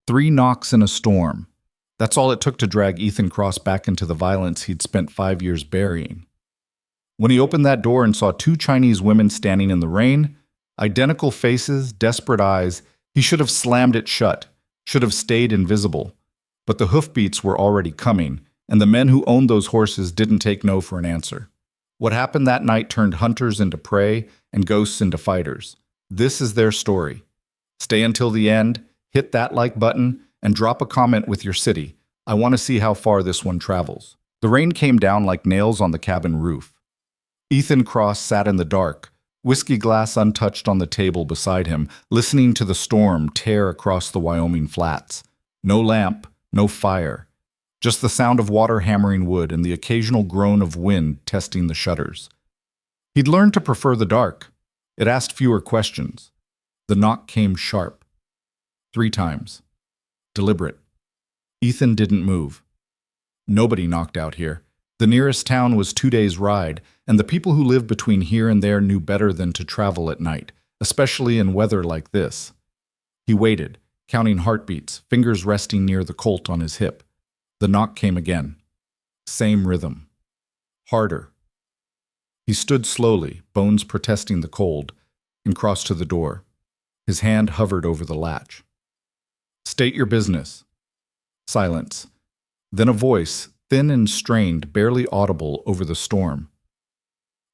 3 knocks in a storm. That's all it took to drag Ethan Cross back into the violence he'd spent 5 years burying. When he opened that door and saw 2 Chinese women standing in the rain, identical faces, desperate eyes, he should have slammed it shut, should have stayed invisible. But the hoofbeats were already coming, and the men who owned those horses didn't take no for an answer. What happened that night turned hunters into prey and ghosts into fighters. This is their story. Stay until the end, hit that like button, and drop a comment with your city. I want to see how far this one travels. The rain came down like nails on the cabin roof. Ethan Cross sat in the dark, whiskey glass untouched on the table beside him, listening to the storm tear across the Wyoming flats. No lamp, no fire. Just the sound of water hammering wood and the occasional groan of wind testing the shutters. He'd learned to prefer the dark. It asked fewer questions. The knock came sharp. 3 times. Deliberate. Ethan didn't move. Nobody knocked out here. The nearest town was 2 days' ride, and the people who lived between here and there knew better than to travel at night, especially in weather like this. He waited, counting heartbeats, fingers resting near the Colt on his hip. The knock came again. Same rhythm. Harder. He stood slowly, bones protesting the cold, and crossed to the door. His hand hovered over the latch. State your business. Silence. Then a voice, thin and strained, barely audible over the storm.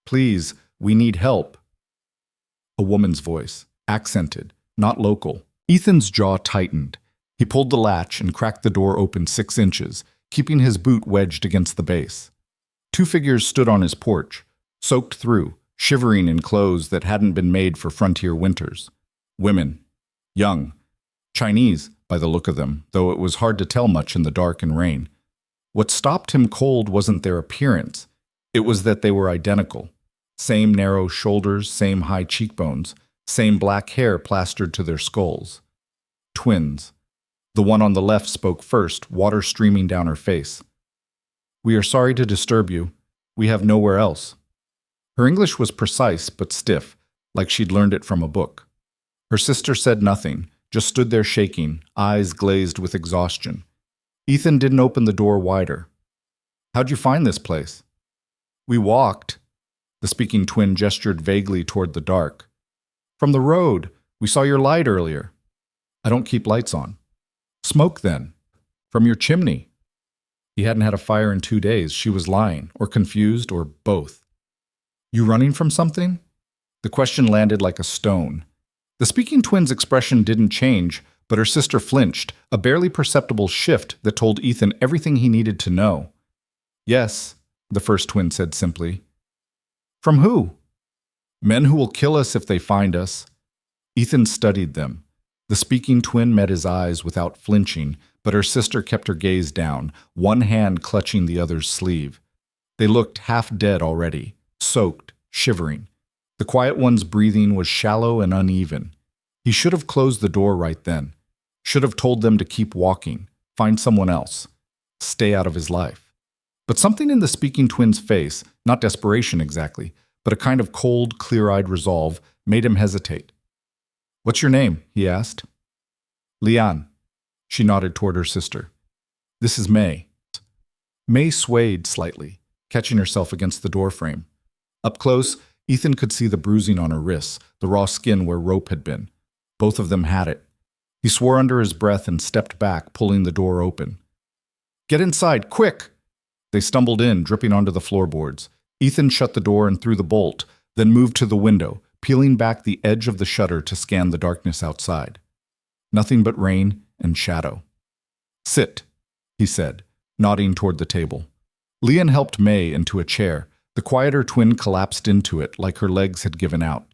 Please, we need help. A woman's voice, accented, not local. Ethan's jaw tightened. He pulled the latch and cracked the door open 6 inches, keeping his boot wedged against the base. 2 figures stood on his porch, soaked through, shivering in clothes that hadn't been made for frontier winters. Women. Young. Chinese, by the look of them, though it was hard to tell much in the dark and rain. What stopped him cold wasn't their appearance. It was that they were identical. Same narrow shoulders, same high cheekbones, same black hair plastered to their skulls. Twins. The one on the left spoke first, water streaming down her face. We are sorry to disturb you. We have nowhere else. Her English was precise but stiff, like she'd learned it from a book. Her sister said nothing, just stood there shaking, eyes glazed with exhaustion. Ethan didn't open the door wider. How'd you find this place? We walked. The speaking twin gestured vaguely toward the dark. From the road. We saw your light earlier. I don't keep lights on. Smoke then. From your chimney. He hadn't had a fire in 2 days. She was lying, or confused, or both. You running from something? The question landed like a stone. The speaking twin's expression didn't change, but her sister flinched, a barely perceptible shift that told Ethan everything he needed to know. Yes, the first twin said simply. From who? Men who will kill us if they find us. Ethan studied them. The speaking twin met his eyes without flinching, but her sister kept her gaze down, one hand clutching the other's sleeve. They looked half dead already, soaked, shivering. The quiet one's breathing was shallow and uneven. He should have closed the door right then. Should have told them to keep walking, find someone else, stay out of his life. But something in the speaking twin's face, not desperation exactly, but a kind of cold, clear-eyed resolve, made him hesitate. What's your name? He asked. Lian. She nodded toward her sister. This is May. May swayed slightly, catching herself against the doorframe. Up close, Ethan could see the bruising on her wrists, the raw skin where rope had been. Both of them had it. He swore under his breath and stepped back, pulling the door open. Get inside, quick! They stumbled in, dripping onto the floorboards. Ethan shut the door and threw the bolt, then moved to the window, peeling back the edge of the shutter to scan the darkness outside. Nothing but rain and shadow. Sit, he said, nodding toward the table. Lian helped May into a chair. The quieter twin collapsed into it like her legs had given out.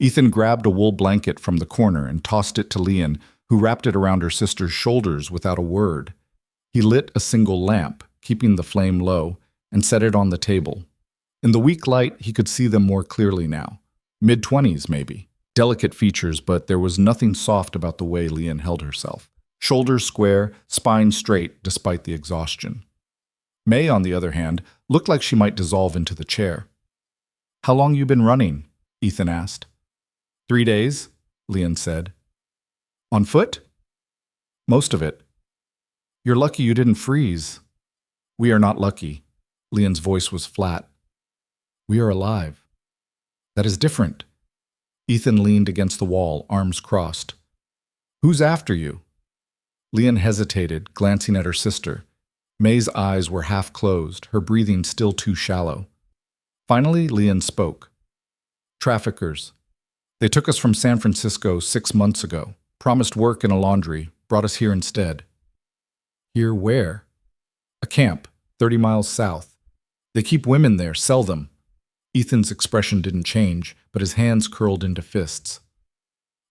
Ethan grabbed a wool blanket from the corner and tossed it to Lian, who wrapped it around her sister's shoulders without a word. He lit a single lamp, keeping the flame low, and set it on the table. In the weak light, he could see them more clearly now. Mid-20s, maybe. Delicate features, but there was nothing soft about the way Lian held herself. Shoulders square, spine straight, despite the exhaustion. May, on the other hand, looked like she might dissolve into the chair. How long you been running? Ethan asked. 3 days, Lian said. On foot? Most of it. You're lucky you didn't freeze. We are not lucky. Leon's voice was flat. We are alive. That is different. Ethan leaned against the wall, arms crossed. Who's after you? Leon hesitated, glancing at her sister. May's eyes were half closed, her breathing still too shallow. Finally, Leon spoke. Traffickers. They took us from San Francisco 6 months ago, promised work in a laundry, brought us here instead. Here where? A camp, 30 miles south. They keep women there, sell them. Ethan's expression didn't change, but his hands curled into fists.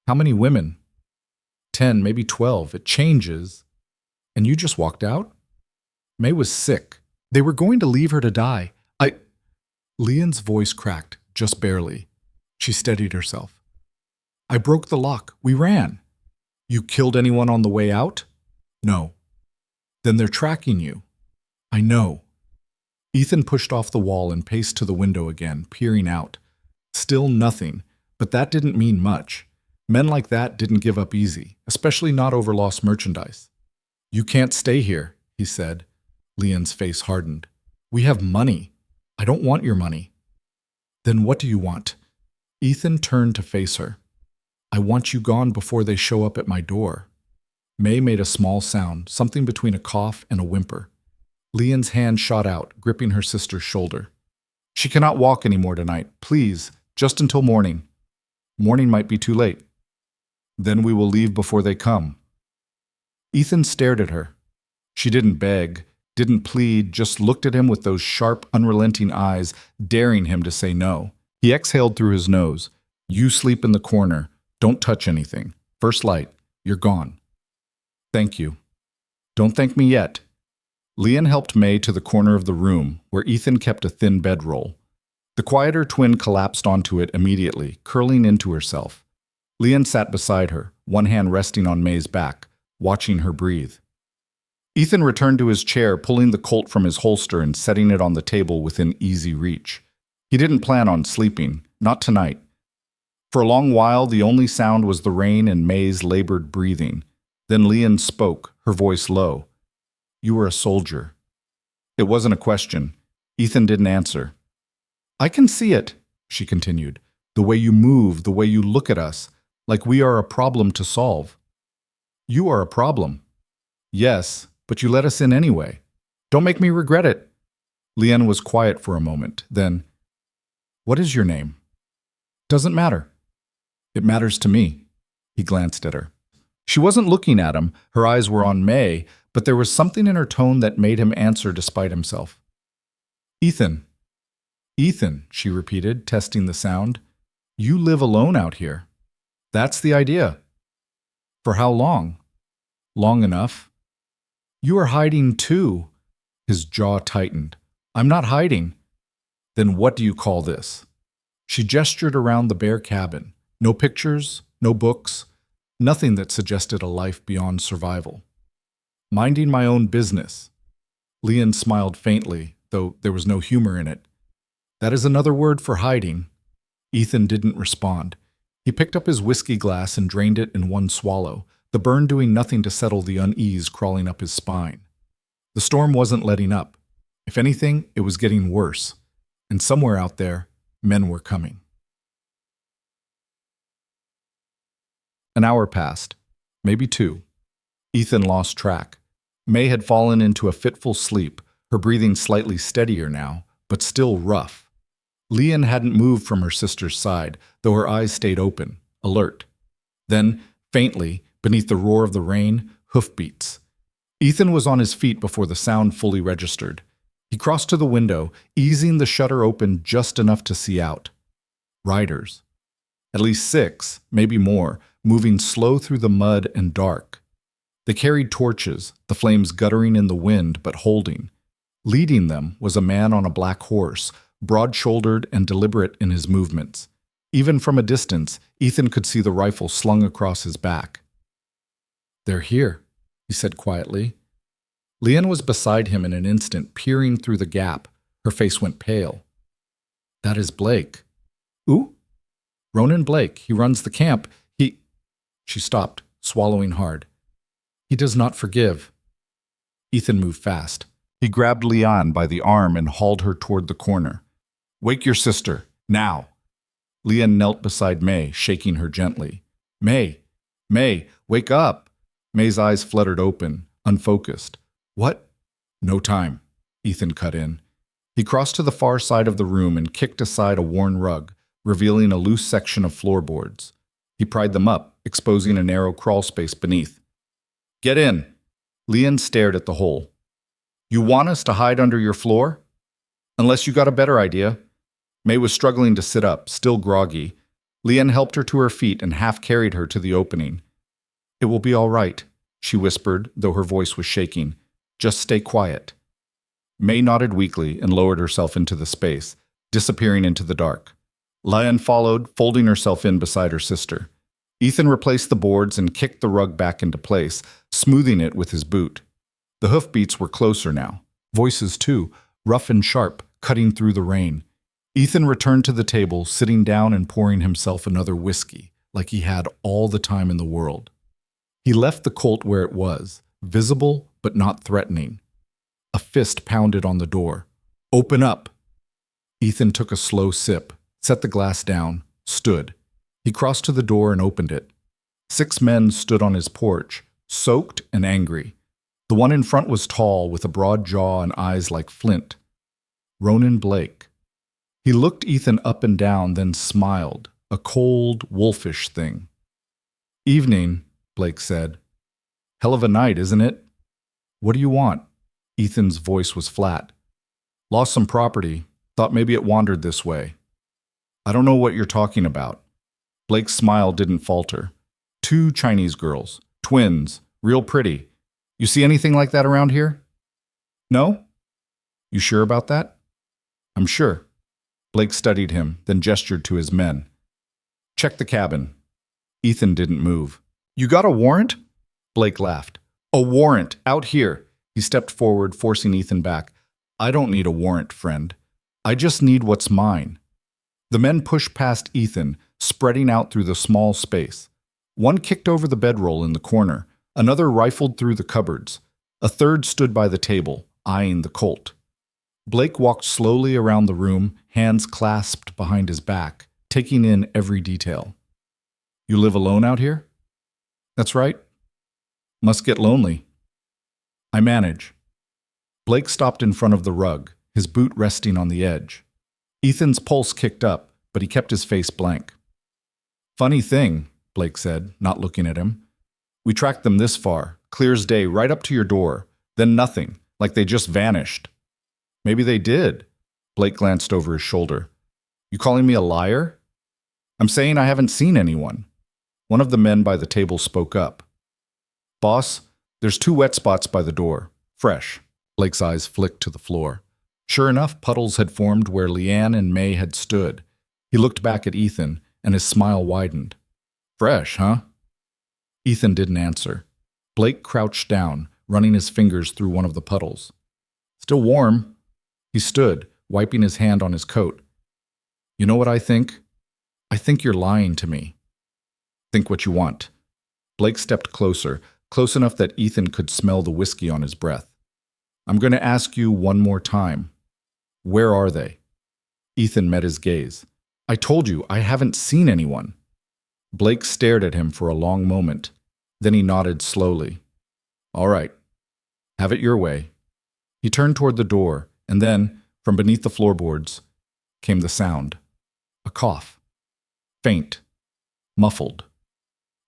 How many women? 10, maybe 12. It changes. And you just walked out? May was sick. They were going to leave her to die. Leon's voice cracked, just barely. She steadied herself. I broke the lock. We ran. You killed anyone on the way out? No. Then they're tracking you. I know. Ethan pushed off the wall and paced to the window again, peering out. Still nothing, but that didn't mean much. Men like that didn't give up easy, especially not over lost merchandise. You can't stay here, he said. Leon's face hardened. We have money. I don't want your money. Then what do you want? Ethan turned to face her. I want you gone before they show up at my door. May made a small sound, something between a cough and a whimper. Leon's hand shot out, gripping her sister's shoulder. She cannot walk anymore tonight. Please, just until morning. Morning might be too late. Then we will leave before they come. Ethan stared at her. She didn't beg, didn't plead, just looked at him with those sharp, unrelenting eyes, daring him to say no. He exhaled through his nose. You sleep in the corner. Don't touch anything. First light. You're gone. Thank you. Don't thank me yet. Leon helped May to the corner of the room, where Ethan kept a thin bedroll. The quieter twin collapsed onto it immediately, curling into herself. Leon sat beside her, one hand resting on May's back, watching her breathe. Ethan returned to his chair, pulling the Colt from his holster and setting it on the table within easy reach. He didn't plan on sleeping, not tonight. For a long while, the only sound was the rain and May's labored breathing. Then Leon spoke, her voice low. You were a soldier. It wasn't a question. Ethan didn't answer. I can see it, she continued. The way you move, the way you look at us, like we are a problem to solve. You are a problem. Yes, but you let us in anyway. Don't make me regret it. Leon was quiet for a moment. Then, what is your name? Doesn't matter. It matters to me. He glanced at her. She wasn't looking at him. Her eyes were on May, but there was something in her tone that made him answer despite himself. Ethan. Ethan, she repeated, testing the sound. You live alone out here. That's the idea. For how long? Long enough. You are hiding too. His jaw tightened. I'm not hiding. Then what do you call this? She gestured around the bare cabin. No pictures, no books, nothing that suggested a life beyond survival. Minding my own business. Leon smiled faintly, though there was no humor in it. That is another word for hiding. Ethan didn't respond. He picked up his whiskey glass and drained it in one swallow, the burn doing nothing to settle the unease crawling up his spine. The storm wasn't letting up. If anything, it was getting worse. And somewhere out there, men were coming. An hour passed, maybe 2. Ethan lost track. May had fallen into a fitful sleep, her breathing slightly steadier now, but still rough. Leon hadn't moved from her sister's side, though her eyes stayed open, alert. Then, faintly, beneath the roar of the rain, hoofbeats. Ethan was on his feet before the sound fully registered. He crossed to the window, easing the shutter open just enough to see out. Riders. At least 6, maybe more, moving slow through the mud and dark. They carried torches, the flames guttering in the wind but holding. Leading them was a man on a black horse, broad-shouldered and deliberate in his movements. Even from a distance, Ethan could see the rifle slung across his back. They're here, he said quietly. Leon was beside him in an instant, peering through the gap. Her face went pale. That is Blake. Who? Ronan Blake. He runs the camp. She stopped, swallowing hard. He does not forgive. Ethan moved fast. He grabbed Leanne by the arm and hauled her toward the corner. Wake your sister, now. Leanne knelt beside May, shaking her gently. May, wake up. May's eyes fluttered open, unfocused. What? No time, Ethan cut in. He crossed to the far side of the room and kicked aside a worn rug, revealing a loose section of floorboards. He pried them up, exposing a narrow crawl space beneath. Get in. Leanne stared at the hole. You want us to hide under your floor? Unless you got a better idea. May was struggling to sit up, still groggy. Leanne helped her to her feet and half carried her to the opening. It will be all right, she whispered, though her voice was shaking. Just stay quiet. May nodded weakly and lowered herself into the space, disappearing into the dark. Leanne followed, folding herself in beside her sister. Ethan replaced the boards and kicked the rug back into place, smoothing it with his boot. The hoofbeats were closer now. Voices, too, rough and sharp, cutting through the rain. Ethan returned to the table, sitting down and pouring himself another whiskey, like he had all the time in the world. He left the Colt where it was, visible but not threatening. A fist pounded on the door. Open up! Ethan took a slow sip, set the glass down, stood. He crossed to the door and opened it. 6 men stood on his porch, soaked and angry. The one in front was tall, with a broad jaw and eyes like flint. Ronan Blake. He looked Ethan up and down, then smiled, a cold, wolfish thing. Evening, Blake said. Hell of a night, isn't it? What do you want? Ethan's voice was flat. Lost some property. Thought maybe it wandered this way. I don't know what you're talking about. Blake's smile didn't falter. 2 Chinese girls. Twins. Real pretty. You see anything like that around here? No? You sure about that? I'm sure. Blake studied him, then gestured to his men. Check the cabin. Ethan didn't move. You got a warrant? Blake laughed. A warrant, out here. He stepped forward, forcing Ethan back. I don't need a warrant, friend. I just need what's mine. The men pushed past Ethan, spreading out through the small space. One kicked over the bedroll in the corner. Another rifled through the cupboards. A third stood by the table, eyeing the Colt. Blake walked slowly around the room, hands clasped behind his back, taking in every detail. You live alone out here? That's right. Must get lonely. I manage. Blake stopped in front of the rug, his boot resting on the edge. Ethan's pulse kicked up, but he kept his face blank. Funny thing, Blake said, not looking at him. We tracked them this far, clear as day, right up to your door. Then nothing, like they just vanished. Maybe they did. Blake glanced over his shoulder. You calling me a liar? I'm saying I haven't seen anyone. One of the men by the table spoke up. Boss, there's 2 wet spots by the door. Fresh. Blake's eyes flicked to the floor. Sure enough, puddles had formed where Leanne and May had stood. He looked back at Ethan, and his smile widened. Fresh, huh? Ethan didn't answer. Blake crouched down, running his fingers through one of the puddles. Still warm. He stood, wiping his hand on his coat. You know what I think? I think you're lying to me. Think what you want. Blake stepped closer, close enough that Ethan could smell the whiskey on his breath. I'm going to ask you one more time. Where are they? Ethan met his gaze. I told you, I haven't seen anyone. Blake stared at him for a long moment. Then he nodded slowly. All right. Have it your way. He turned toward the door, and then, from beneath the floorboards, came the sound. A cough. Faint. Muffled.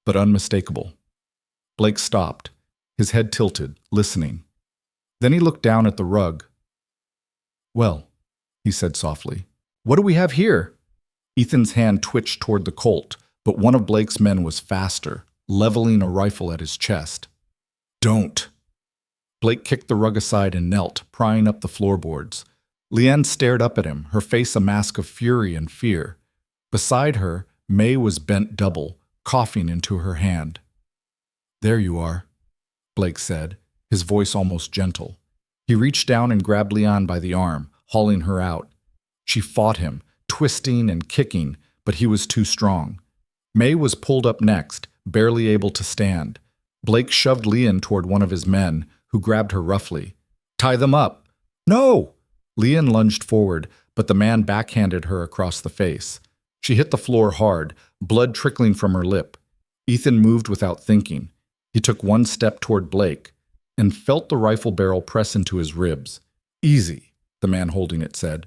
But unmistakable. Blake stopped, his head tilted, listening. Then he looked down at the rug. Well, he said softly, what do we have here? Ethan's hand twitched toward the Colt, but one of Blake's men was faster, leveling a rifle at his chest. Don't. Blake kicked the rug aside and knelt, prying up the floorboards. Leanne stared up at him, her face a mask of fury and fear. Beside her, May was bent double, coughing into her hand. There you are, Blake said, his voice almost gentle. He reached down and grabbed Leanne by the arm, hauling her out. She fought him, twisting and kicking, but he was too strong. May was pulled up next, barely able to stand. Blake shoved Leon toward one of his men, who grabbed her roughly. "Tie them up!" "No!" Leon lunged forward, but the man backhanded her across the face. She hit the floor hard, blood trickling from her lip. Ethan moved without thinking. He took one step toward Blake and felt the rifle barrel press into his ribs. "Easy," the man holding it said.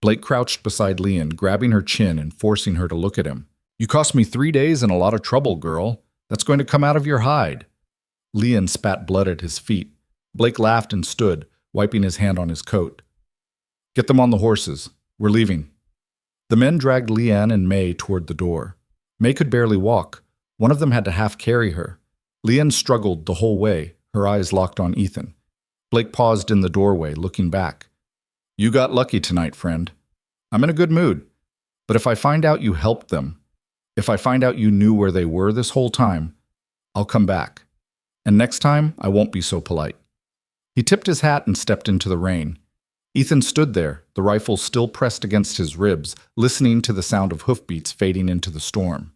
Blake crouched beside Leon, grabbing her chin and forcing her to look at him. "You cost me 3 days and a lot of trouble, girl. That's going to come out of your hide." Leon spat blood at his feet. Blake laughed and stood, wiping his hand on his coat. "Get them on the horses. We're leaving." The men dragged Leanne and May toward the door. May could barely walk. One of them had to half carry her. Leanne struggled the whole way, her eyes locked on Ethan. Blake paused in the doorway, looking back. "You got lucky tonight, friend. I'm in a good mood. But if I find out you helped them, if I find out you knew where they were this whole time, I'll come back. And next time, I won't be so polite." He tipped his hat and stepped into the rain. Ethan stood there, the rifle still pressed against his ribs, listening to the sound of hoofbeats fading into the storm.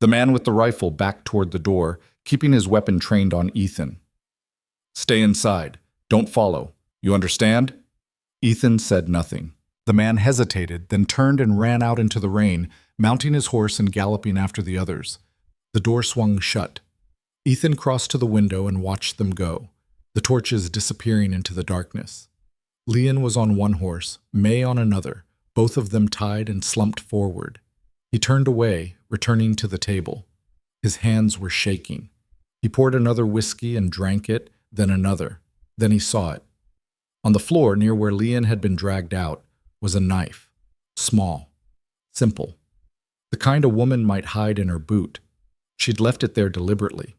The man with the rifle backed toward the door, keeping his weapon trained on Ethan. "Stay inside. Don't follow. You understand?" Ethan said nothing. The man hesitated, then turned and ran out into the rain, mounting his horse and galloping after the others. The door swung shut. Ethan crossed to the window and watched them go, the torches disappearing into the darkness. Leon was on one horse, May on another, both of them tied and slumped forward. He turned away, returning to the table. His hands were shaking. He poured another whiskey and drank it, then another. Then he saw it. On the floor, near where Leon had been dragged out, was a knife. Small. Simple. The kind a woman might hide in her boot. She'd left it there deliberately.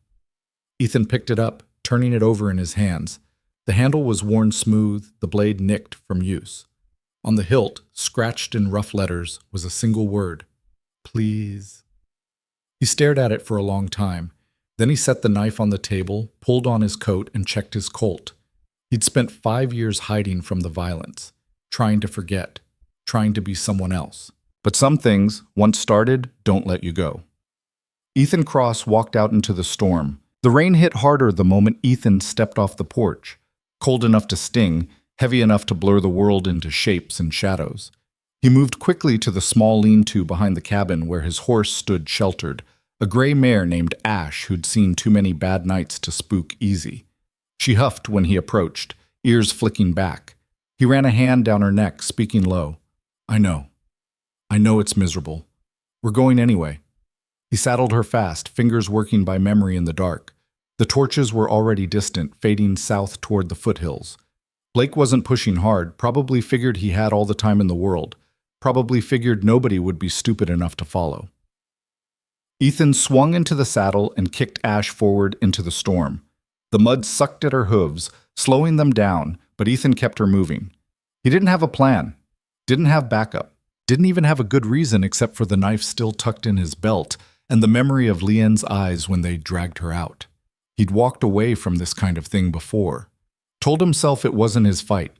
Ethan picked it up, turning it over in his hands. The handle was worn smooth, the blade nicked from use. On the hilt, scratched in rough letters, was a single word. "Please." He stared at it for a long time. Then he set the knife on the table, pulled on his coat, and checked his Colt. He'd spent 5 years hiding from the violence, trying to forget, trying to be someone else. But some things, once started, don't let you go. Ethan Cross walked out into the storm. The rain hit harder the moment Ethan stepped off the porch. Cold enough to sting, heavy enough to blur the world into shapes and shadows. He moved quickly to the small lean-to behind the cabin where his horse stood sheltered, a gray mare named Ash who'd seen too many bad nights to spook easy. She huffed when he approached, ears flicking back. He ran a hand down her neck, speaking low. I know it's miserable. We're going anyway." He saddled her fast, fingers working by memory in the dark. The torches were already distant, fading south toward the foothills. Blake wasn't pushing hard, probably figured he had all the time in the world, probably figured nobody would be stupid enough to follow. Ethan swung into the saddle and kicked Ash forward into the storm. The mud sucked at her hooves, slowing them down, but Ethan kept her moving. He didn't have a plan, didn't have backup, didn't even have a good reason except for the knife still tucked in his belt and the memory of Leon's eyes when they dragged her out. He'd walked away from this kind of thing before. Told himself it wasn't his fight.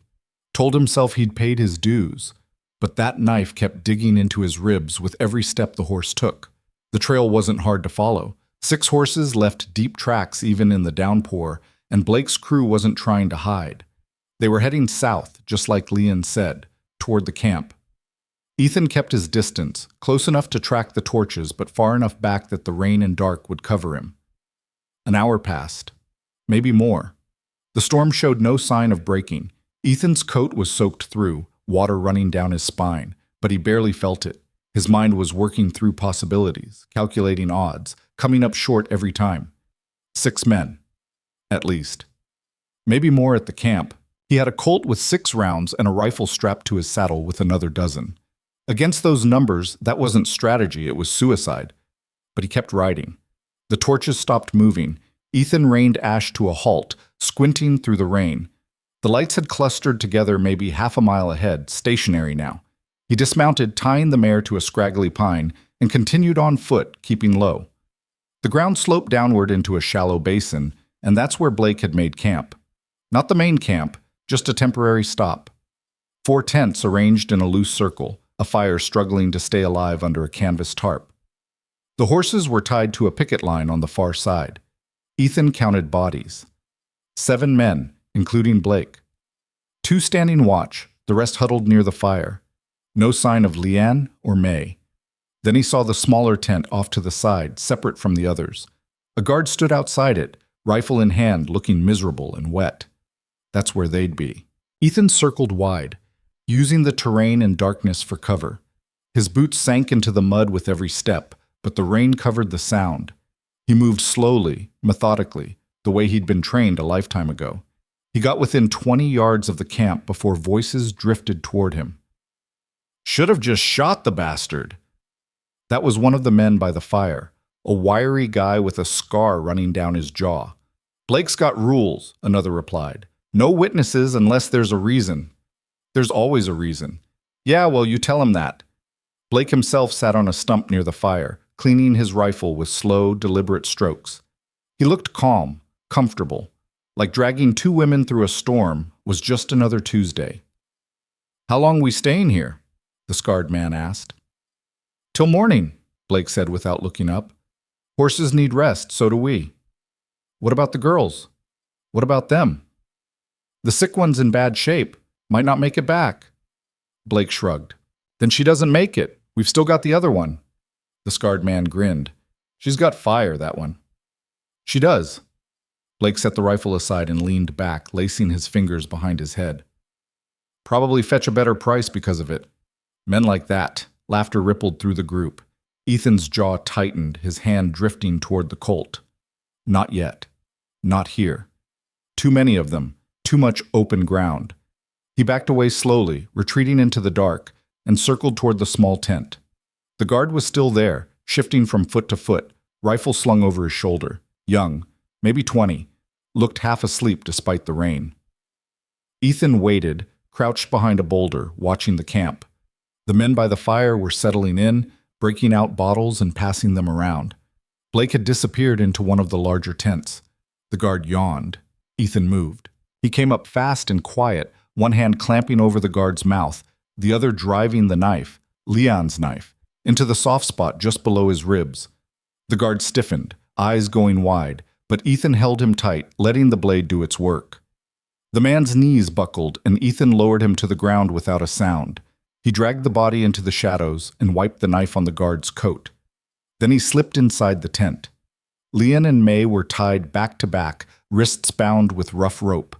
Told himself he'd paid his dues. But that knife kept digging into his ribs with every step the horse took. The trail wasn't hard to follow. 6 horses left deep tracks even in the downpour, and Blake's crew wasn't trying to hide. They were heading south, just like Leon said, toward the camp. Ethan kept his distance, close enough to track the torches, but far enough back that the rain and dark would cover him. An hour passed. Maybe more. The storm showed no sign of breaking. Ethan's coat was soaked through, water running down his spine, but he barely felt it. His mind was working through possibilities, calculating odds, coming up short every time. 6 men. At least. Maybe more at the camp. He had a Colt with 6 rounds and a rifle strapped to his saddle with another dozen. Against those numbers, that wasn't strategy, it was suicide. But he kept riding. The torches stopped moving. Ethan reined Ash to a halt, squinting through the rain. The lights had clustered together maybe half a mile ahead, stationary now. He dismounted, tying the mare to a scraggly pine, and continued on foot, keeping low. The ground sloped downward into a shallow basin, and that's where Blake had made camp. Not the main camp, just a temporary stop. 4 tents arranged in a loose circle, a fire struggling to stay alive under a canvas tarp. The horses were tied to a picket line on the far side. Ethan counted bodies. 7 men, including Blake. 2 standing watch, the rest huddled near the fire. No sign of Leanne or May. Then he saw the smaller tent off to the side, separate from the others. A guard stood outside it, rifle in hand, looking miserable and wet. That's where they'd be. Ethan circled wide, using the terrain and darkness for cover. His boots sank into the mud with every step, but the rain covered the sound. He moved slowly, methodically, the way he'd been trained a lifetime ago. He got within 20 yards of the camp before voices drifted toward him. "Should have just shot the bastard." That was one of the men by the fire, a wiry guy with a scar running down his jaw. "Blake's got rules," another replied. "No witnesses unless there's a reason." "There's always a reason." "Yeah, well, you tell him that." Blake himself sat on a stump near the fire, cleaning his rifle with slow, deliberate strokes. He looked calm, comfortable, like dragging 2 women through a storm was just another Tuesday. "How long we staying here?" the scarred man asked. "Till morning," Blake said without looking up. "Horses need rest, so do we." "What about the girls? What about them?" "The sick one's in bad shape. Might not make it back." Blake shrugged. "Then she doesn't make it. We've still got the other one." The scarred man grinned. "She's got fire, that one." "She does." Blake set the rifle aside and leaned back, lacing his fingers behind his head. "Probably fetch a better price because of it." Men like that. Laughter rippled through the group. Ethan's jaw tightened, his hand drifting toward the Colt. Not yet. Not here. Too many of them. Too much open ground. He backed away slowly, retreating into the dark, and circled toward the small tent. The guard was still there, shifting from foot to foot, rifle slung over his shoulder. Young, maybe 20, looked half asleep despite the rain. Ethan waited, crouched behind a boulder, watching the camp. The men by the fire were settling in, breaking out bottles and passing them around. Blake had disappeared into one of the larger tents. The guard yawned. Ethan moved. He came up fast and quiet, one hand clamping over the guard's mouth, the other driving the knife, Leon's knife, into the soft spot just below his ribs. The guard stiffened, eyes going wide, but Ethan held him tight, letting the blade do its work. The man's knees buckled, and Ethan lowered him to the ground without a sound. He dragged the body into the shadows and wiped the knife on the guard's coat. Then he slipped inside the tent. Leon and May were tied back to back, wrists bound with rough rope.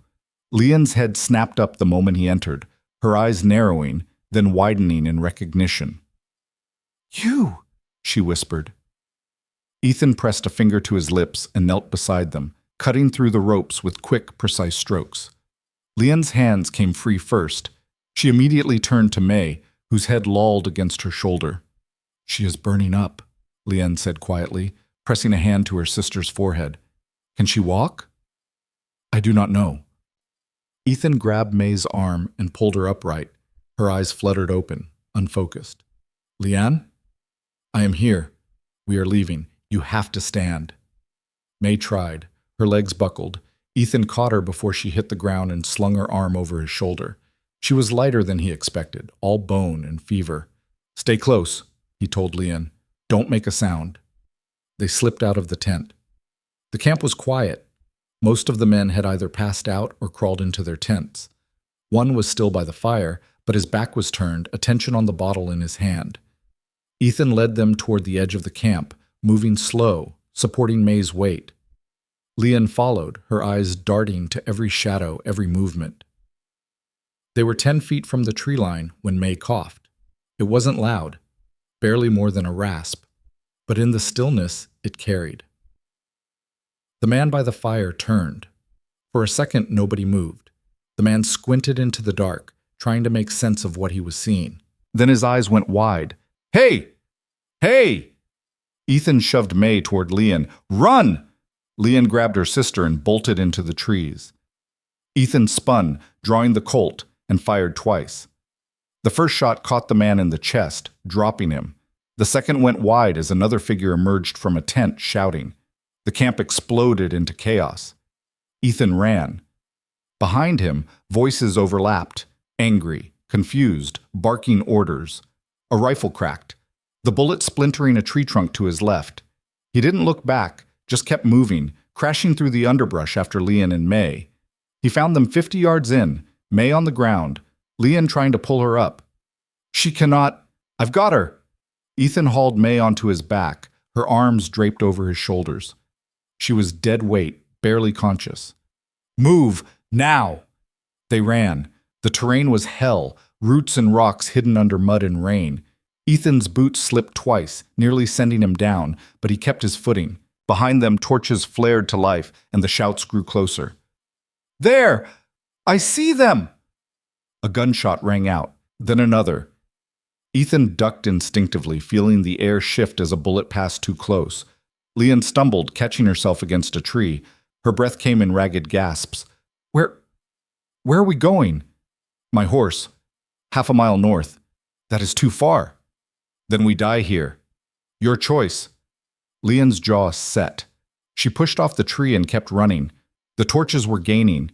Leon's head snapped up the moment he entered, her eyes narrowing, then widening in recognition. "You!" she whispered. Ethan pressed a finger to his lips and knelt beside them, cutting through the ropes with quick, precise strokes. Leon's hands came free first. She immediately turned to May, whose head lolled against her shoulder. "She is burning up," Leon said quietly, pressing a hand to her sister's forehead. "Can she walk?" "I do not know." Ethan grabbed May's arm and pulled her upright. Her eyes fluttered open, unfocused. "Leanne? I am here. We are leaving. You have to stand." May tried. Her legs buckled. Ethan caught her before she hit the ground and slung her arm over his shoulder. She was lighter than he expected, all bone and fever. "Stay close," he told Leon. "Don't make a sound." They slipped out of the tent. The camp was quiet. Most of the men had either passed out or crawled into their tents. One was still by the fire, but his back was turned, attention on the bottle in his hand. Ethan led them toward the edge of the camp, moving slow, supporting May's weight. Leon followed, her eyes darting to every shadow, every movement. They were 10 feet from the tree line when May coughed. It wasn't loud, barely more than a rasp, but in the stillness it carried. The man by the fire turned. For a second, nobody moved. The man squinted into the dark, trying to make sense of what he was seeing. Then his eyes went wide. "Hey! Hey!" Ethan shoved May toward Leon. "Run!" Leon grabbed her sister and bolted into the trees. Ethan spun, drawing the Colt, and fired twice. The first shot caught the man in the chest, dropping him. The second went wide as another figure emerged from a tent, shouting. The camp exploded into chaos. Ethan ran. Behind him, voices overlapped, angry, confused, barking orders. A rifle cracked, the bullet splintering a tree trunk to his left. He didn't look back, just kept moving, crashing through the underbrush after Leon and May. He found them 50 yards in, May on the ground, Leon trying to pull her up. She cannot. I've got her. Ethan hauled May onto his back, her arms draped over his shoulders. She was dead weight, barely conscious. Move, now! They ran. The terrain was hell, roots and rocks hidden under mud and rain. Ethan's boots slipped twice, nearly sending him down, but he kept his footing. Behind them, torches flared to life, and the shouts grew closer. There! I see them! A gunshot rang out, then another. Ethan ducked instinctively, feeling the air shift as a bullet passed too close. Leon stumbled, catching herself against a tree. Her breath came in ragged gasps. Where are we going? My horse. 1/2 mile north. That is too far. Then we die here. Your choice. Leon's jaw set. She pushed off the tree and kept running. The torches were gaining.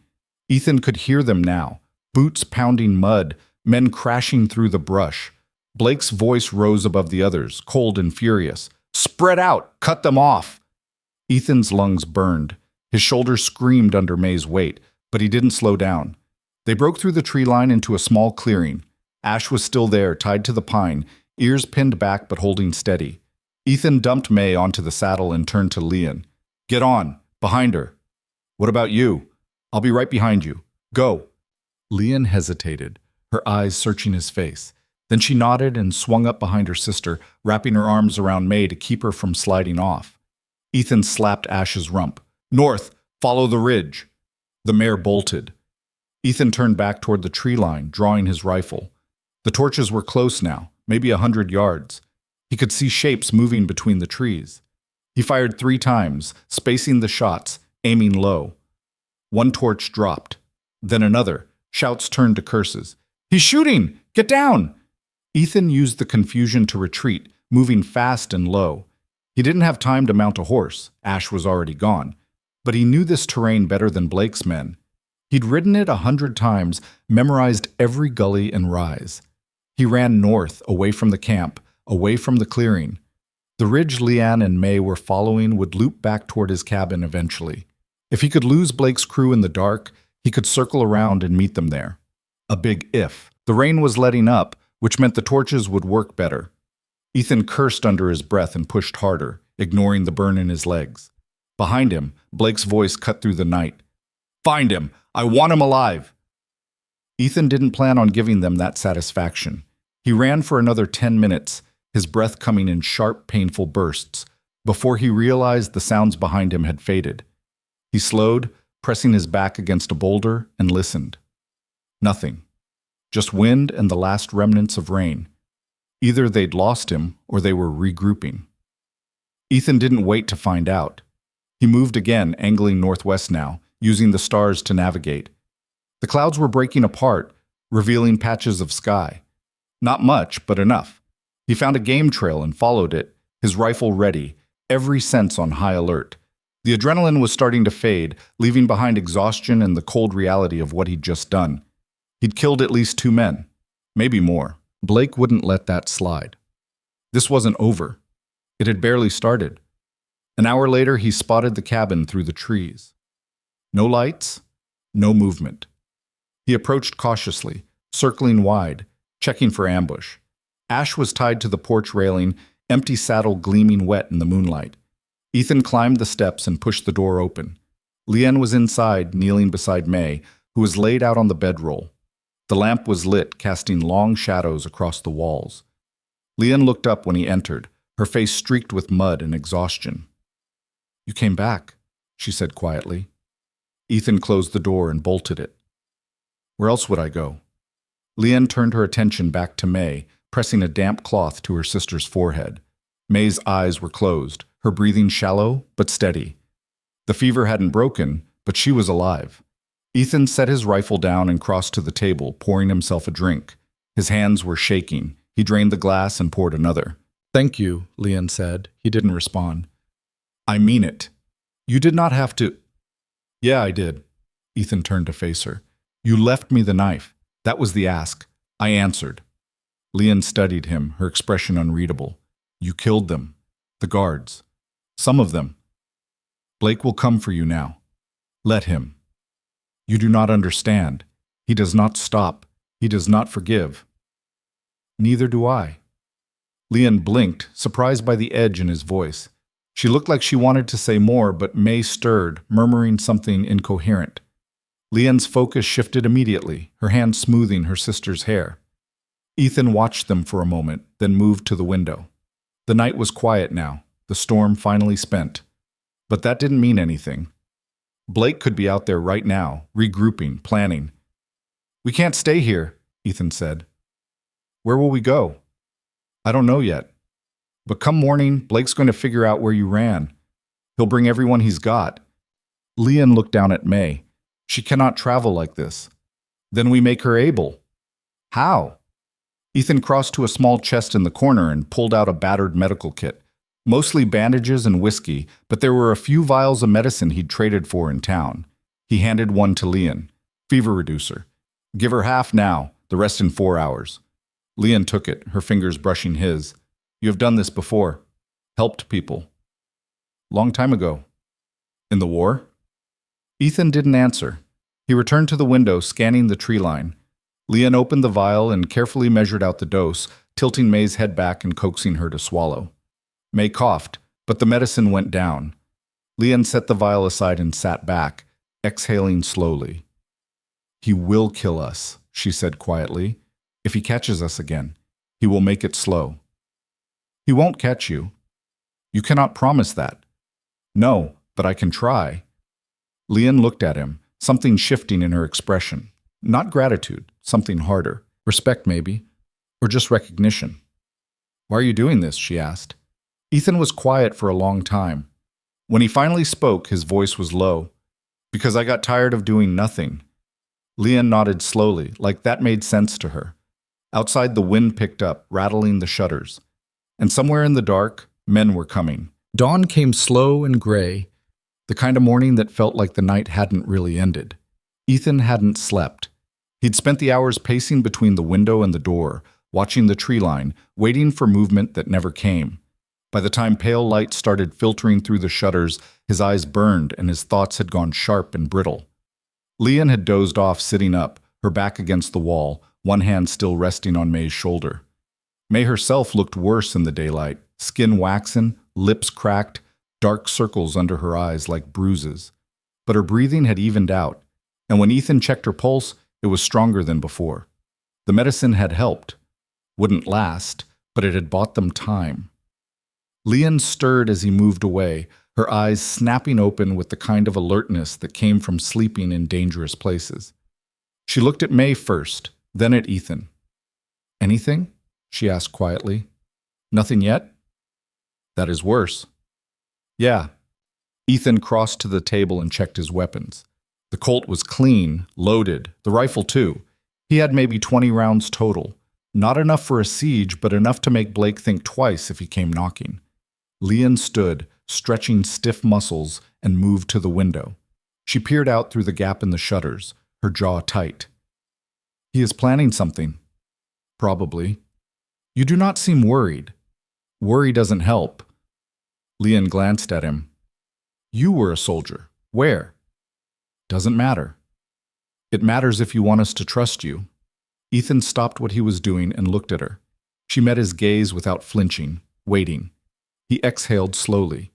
Ethan could hear them now. Boots pounding mud, men crashing through the brush. Blake's voice rose above the others, cold and furious. Spread out! Cut them off! Ethan's lungs burned. His shoulders screamed under May's weight, but he didn't slow down. They broke through the tree line into a small clearing. Ash was still there, tied to the pine, ears pinned back but holding steady. Ethan dumped May onto the saddle and turned to Leon. Get on, behind her. What about you? I'll be right behind you. Go. Leon hesitated, her eyes searching his face. Then she nodded and swung up behind her sister, wrapping her arms around May to keep her from sliding off. Ethan slapped Ash's rump. North, follow the ridge. The mare bolted. Ethan turned back toward the tree line, drawing his rifle. The torches were close now, maybe 100 yards. He could see shapes moving between the trees. He fired 3 times, spacing the shots, aiming low. One torch dropped. Then another. Shouts turned to curses. He's shooting! Get down! Ethan used the confusion to retreat, moving fast and low. He didn't have time to mount a horse. Ash was already gone. But he knew this terrain better than Blake's men. He'd ridden it 100 times, memorized every gully and rise. He ran north, away from the camp, away from the clearing. The ridge Leanne and May were following would loop back toward his cabin eventually. If he could lose Blake's crew in the dark, he could circle around and meet them there. A big if. The rain was letting up, which meant the torches would work better. Ethan cursed under his breath and pushed harder, ignoring the burn in his legs. Behind him, Blake's voice cut through the night. Find him! I want him alive! Ethan didn't plan on giving them that satisfaction. He ran for another 10 minutes, his breath coming in sharp, painful bursts, before he realized the sounds behind him had faded. He slowed, pressing his back against a boulder, and listened. Nothing. Just wind and the last remnants of rain. Either they'd lost him or they were regrouping. Ethan didn't wait to find out. He moved again, angling northwest now, using the stars to navigate. The clouds were breaking apart, revealing patches of sky. Not much, but enough. He found a game trail and followed it, his rifle ready, every sense on high alert. The adrenaline was starting to fade, leaving behind exhaustion and the cold reality of what he'd just done. He'd killed at least 2 men, maybe more. Blake wouldn't let that slide. This wasn't over. It had barely started. An hour later, he spotted the cabin through the trees. No lights, no movement. He approached cautiously, circling wide, checking for ambush. Ash was tied to the porch railing, empty saddle gleaming wet in the moonlight. Ethan climbed the steps and pushed the door open. Leanne was inside, kneeling beside May, who was laid out on the bedroll. The lamp was lit, casting long shadows across the walls. Leanne looked up when he entered, her face streaked with mud and exhaustion. You came back, she said quietly. Ethan closed the door and bolted it. Where else would I go? Leanne turned her attention back to May, pressing a damp cloth to her sister's forehead. May's eyes were closed, her breathing shallow but steady. The fever hadn't broken, but she was alive. Ethan set his rifle down and crossed to the table, pouring himself a drink. His hands were shaking. He drained the glass and poured another. Thank you, Leanne said. He didn't respond. I mean it. You did not have to. Yeah, I did. Ethan turned to face her. You left me the knife. That was the ask. I answered. Leanne studied him, her expression unreadable. You killed them. The guards. Some of them. Blake will come for you now. Let him. You do not understand. He does not stop. He does not forgive. Neither do I. Leon blinked, surprised by the edge in his voice. She looked like she wanted to say more, but May stirred, murmuring something incoherent. Leon's focus shifted immediately, her hand smoothing her sister's hair. Ethan watched them for a moment, then moved to the window. The night was quiet now, the storm finally spent. But that didn't mean anything. Blake could be out there right now, regrouping, planning. We can't stay here, Ethan said. Where will we go? I don't know yet. But come morning, Blake's going to figure out where you ran. He'll bring everyone he's got. Leon looked down at May. She cannot travel like this. Then we make her able. How? Ethan crossed to a small chest in the corner and pulled out a battered medical kit. Mostly bandages and whiskey, but there were a few vials of medicine he'd traded for in town. He handed one to Leon. Fever reducer. Give her half now, the rest in 4 hours. Leon took it, her fingers brushing his. You have done this before. Helped people. Long time ago. In the war? Ethan didn't answer. He returned to the window, scanning the tree line. Leon opened the vial and carefully measured out the dose, tilting May's head back and coaxing her to swallow. May coughed, but the medicine went down. Leon set the vial aside and sat back, exhaling slowly. He will kill us, she said quietly. If he catches us again, he will make it slow. He won't catch you. You cannot promise that. No, but I can try. Leon looked at him, something shifting in her expression. Not gratitude, something harder. Respect, maybe. Or just recognition. Why are you doing this? She asked. Ethan was quiet for a long time. When he finally spoke, his voice was low. Because I got tired of doing nothing. Leon nodded slowly, like that made sense to her. Outside, the wind picked up, rattling the shutters. And somewhere in the dark, men were coming. Dawn came slow and gray, the kind of morning that felt like the night hadn't really ended. Ethan hadn't slept. He'd spent the hours pacing between the window and the door, watching the tree line, waiting for movement that never came. By the time pale light started filtering through the shutters, his eyes burned and his thoughts had gone sharp and brittle. Leon had dozed off sitting up, her back against the wall, one hand still resting on May's shoulder. May herself looked worse in the daylight, skin waxen, lips cracked, dark circles under her eyes like bruises. But her breathing had evened out, and when Ethan checked her pulse, it was stronger than before. The medicine had helped. Wouldn't last, but it had bought them time. Leon stirred as he moved away, her eyes snapping open with the kind of alertness that came from sleeping in dangerous places. She looked at May first, then at Ethan. Anything? She asked quietly. Nothing yet? That is worse. Yeah. Ethan crossed to the table and checked his weapons. The Colt was clean, loaded, the rifle too. He had maybe 20 rounds total. Not enough for a siege, but enough to make Blake think twice if he came knocking. Leon stood, stretching stiff muscles, and moved to the window. She peered out through the gap in the shutters, her jaw tight. He is planning something. Probably. You do not seem worried. Worry doesn't help. Leon glanced at him. You were a soldier. Where? Doesn't matter. It matters if you want us to trust you. Ethan stopped what he was doing and looked at her. She met his gaze without flinching, waiting. He exhaled slowly.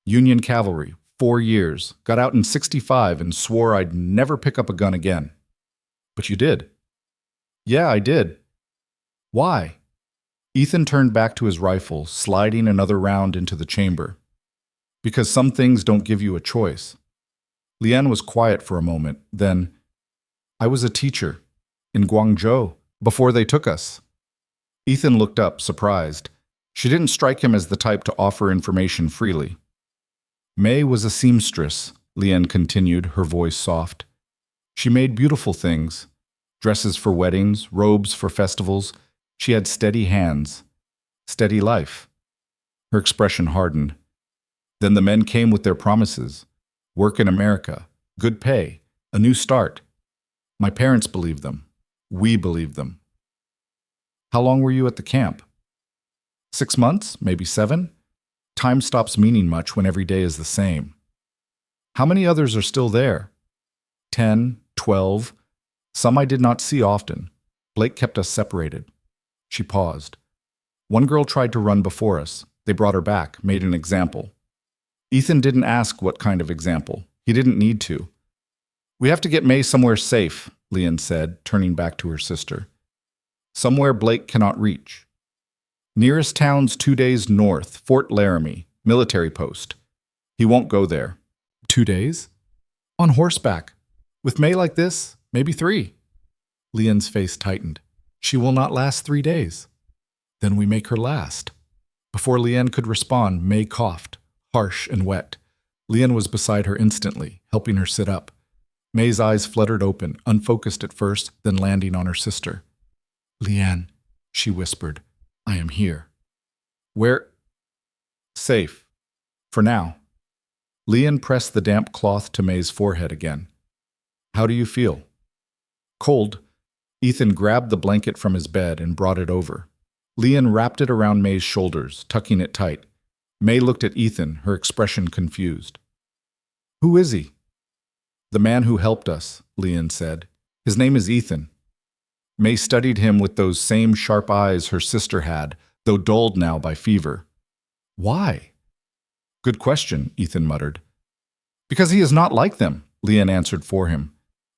Union cavalry, 4 years, got out in 65 and swore I'd never pick up a gun again. But you did. Yeah, I did. Why? Ethan turned back to his rifle, sliding another round into the chamber. Because some things don't give you a choice. Leanne was quiet for a moment, then, I was a teacher, in Guangzhou, before they took us. Ethan looked up, surprised. She didn't strike him as the type to offer information freely. May was a seamstress, Leanne continued, her voice soft. She made beautiful things. Dresses for weddings, robes for festivals. She had steady hands. Steady life. Her expression hardened. Then the men came with their promises. Work in America. Good pay. A new start. My parents believed them. We believed them. How long were you at the camp? 6 months? Maybe 7? Time stops meaning much when every day is the same. How many others are still there? 10, 12. Some I did not see often. Blake kept us separated. She paused. One girl tried to run before us. They brought her back, made an example. Ethan didn't ask what kind of example. He didn't need to. We have to get May somewhere safe, Leanne said, turning back to her sister. Somewhere Blake cannot reach. Nearest town's 2 days north, Fort Laramie, military post. He won't go there. 2 days? On horseback. With May like this, maybe 3. Leanne's face tightened. She will not last 3 days. Then we make her last. Before Leanne could respond, May coughed, harsh and wet. Leanne was beside her instantly, helping her sit up. May's eyes fluttered open, unfocused at first, then landing on her sister. Leanne, she whispered, I am here. Where? Safe. For now. Leanne pressed the damp cloth to May's forehead again. How do you feel? Cold. Ethan grabbed the blanket from his bed and brought it over. Leanne wrapped it around May's shoulders, tucking it tight. May looked at Ethan, her expression confused. Who is he? The man who helped us, Leanne said. His name is Ethan. May studied him with those same sharp eyes her sister had, though dulled now by fever. Why? Good question, Ethan muttered. Because he is not like them, Leanne answered for him.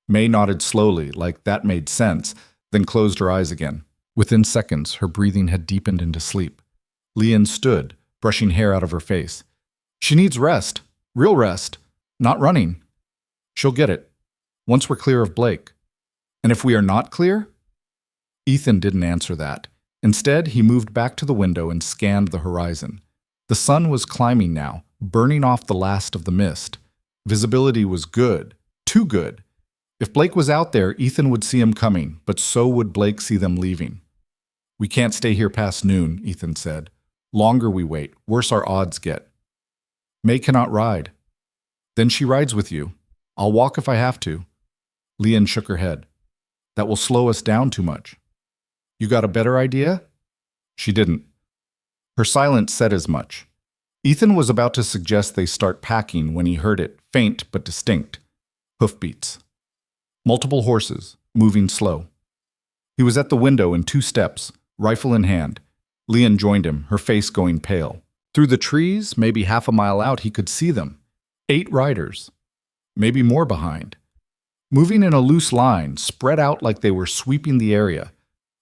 May nodded slowly, like that made sense, then closed her eyes again. Within seconds, her breathing had deepened into sleep. Leanne stood, brushing hair out of her face. She needs rest. Real rest. Not running. She'll get it. Once we're clear of Blake. And if we are not clear? Ethan didn't answer that. Instead, he moved back to the window and scanned the horizon. The sun was climbing now, burning off the last of the mist. Visibility was good. Too good. If Blake was out there, Ethan would see him coming, but so would Blake see them leaving. We can't stay here past noon, Ethan said. Longer we wait, worse our odds get. May cannot ride. Then she rides with you. I'll walk if I have to. Leanne shook her head. That will slow us down too much. You got a better idea? She didn't. Her silence said as much. Ethan was about to suggest they start packing when he heard it, faint but distinct. Hoofbeats. Multiple horses, moving slow. He was at the window in 2 steps, rifle in hand. Leanne joined him, her face going pale. Through the trees, maybe half a mile out, he could see them. 8 riders. Maybe more behind. Moving in a loose line, spread out like they were sweeping the area.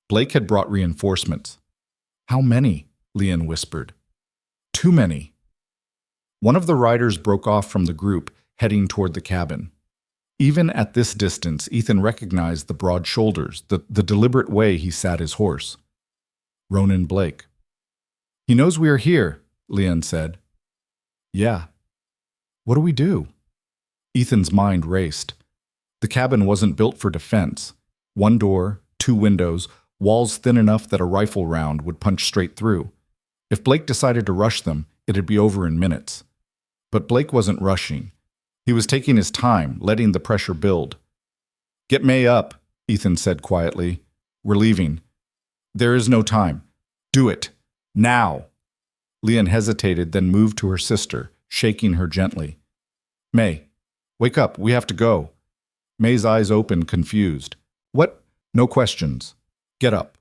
Blake had brought reinforcements. How many? Leanne whispered. Too many. One of the riders broke off from the group, heading toward the cabin. Even at this distance, Ethan recognized the broad shoulders, the deliberate way he sat his horse. Ronan Blake. He knows we are here, Leanne said. Yeah. What do we do? Ethan's mind raced. The cabin wasn't built for defense. 1 door, 2 windows, walls thin enough that a rifle round would punch straight through. If Blake decided to rush them, it'd be over in minutes. But Blake wasn't rushing. He was taking his time, letting the pressure build. Get May up, Ethan said quietly. We're leaving. There is no time. Do it. Now. Leanne hesitated, then moved to her sister, shaking her gently. May, wake up. We have to go. May's eyes opened, confused. What? No questions. Get up.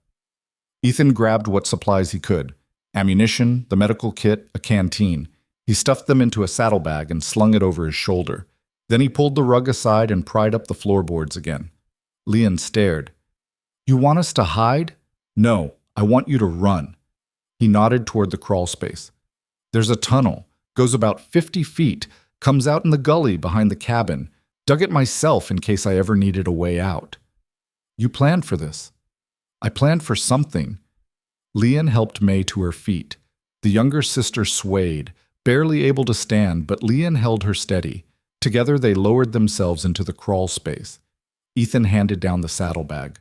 Ethan grabbed what supplies he could. Ammunition, the medical kit, a canteen. He stuffed them into a saddlebag and slung it over his shoulder. Then he pulled the rug aside and pried up the floorboards again. Leanne stared. You want us to hide? No, I want you to run. He nodded toward the crawl space. There's a tunnel, goes about 50 feet, comes out in the gully behind the cabin. Dug it myself in case I ever needed a way out. You planned for this. I planned for something. Leanne helped May to her feet. The younger sister swayed, barely able to stand, but Leanne held her steady. Together they lowered themselves into the crawl space. Ethan handed down the saddlebag.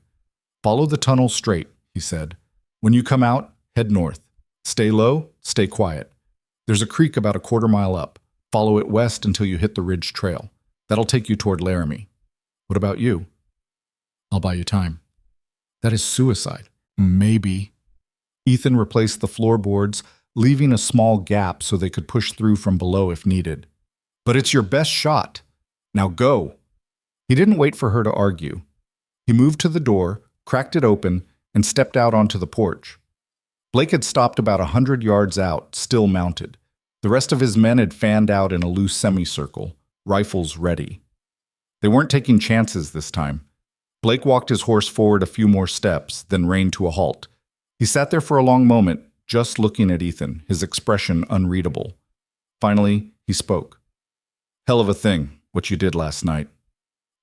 Follow the tunnel straight, he said. When you come out, head north. Stay low, stay quiet. There's a creek about a 1/4 mile up. Follow it west until you hit the ridge trail. That'll take you toward Laramie. What about you? I'll buy you time. That is suicide. Maybe. Ethan replaced the floorboards, leaving a small gap so they could push through from below if needed. But it's your best shot. Now go. He didn't wait for her to argue. He moved to the door, cracked it open, and stepped out onto the porch. Blake had stopped about 100 yards out, still mounted. The rest of his men had fanned out in a loose semicircle, rifles ready. They weren't taking chances this time. Blake walked his horse forward a few more steps, then reined to a halt. He sat there for a long moment, just looking at Ethan, his expression unreadable. Finally, he spoke. "Hell of a thing, what you did last night."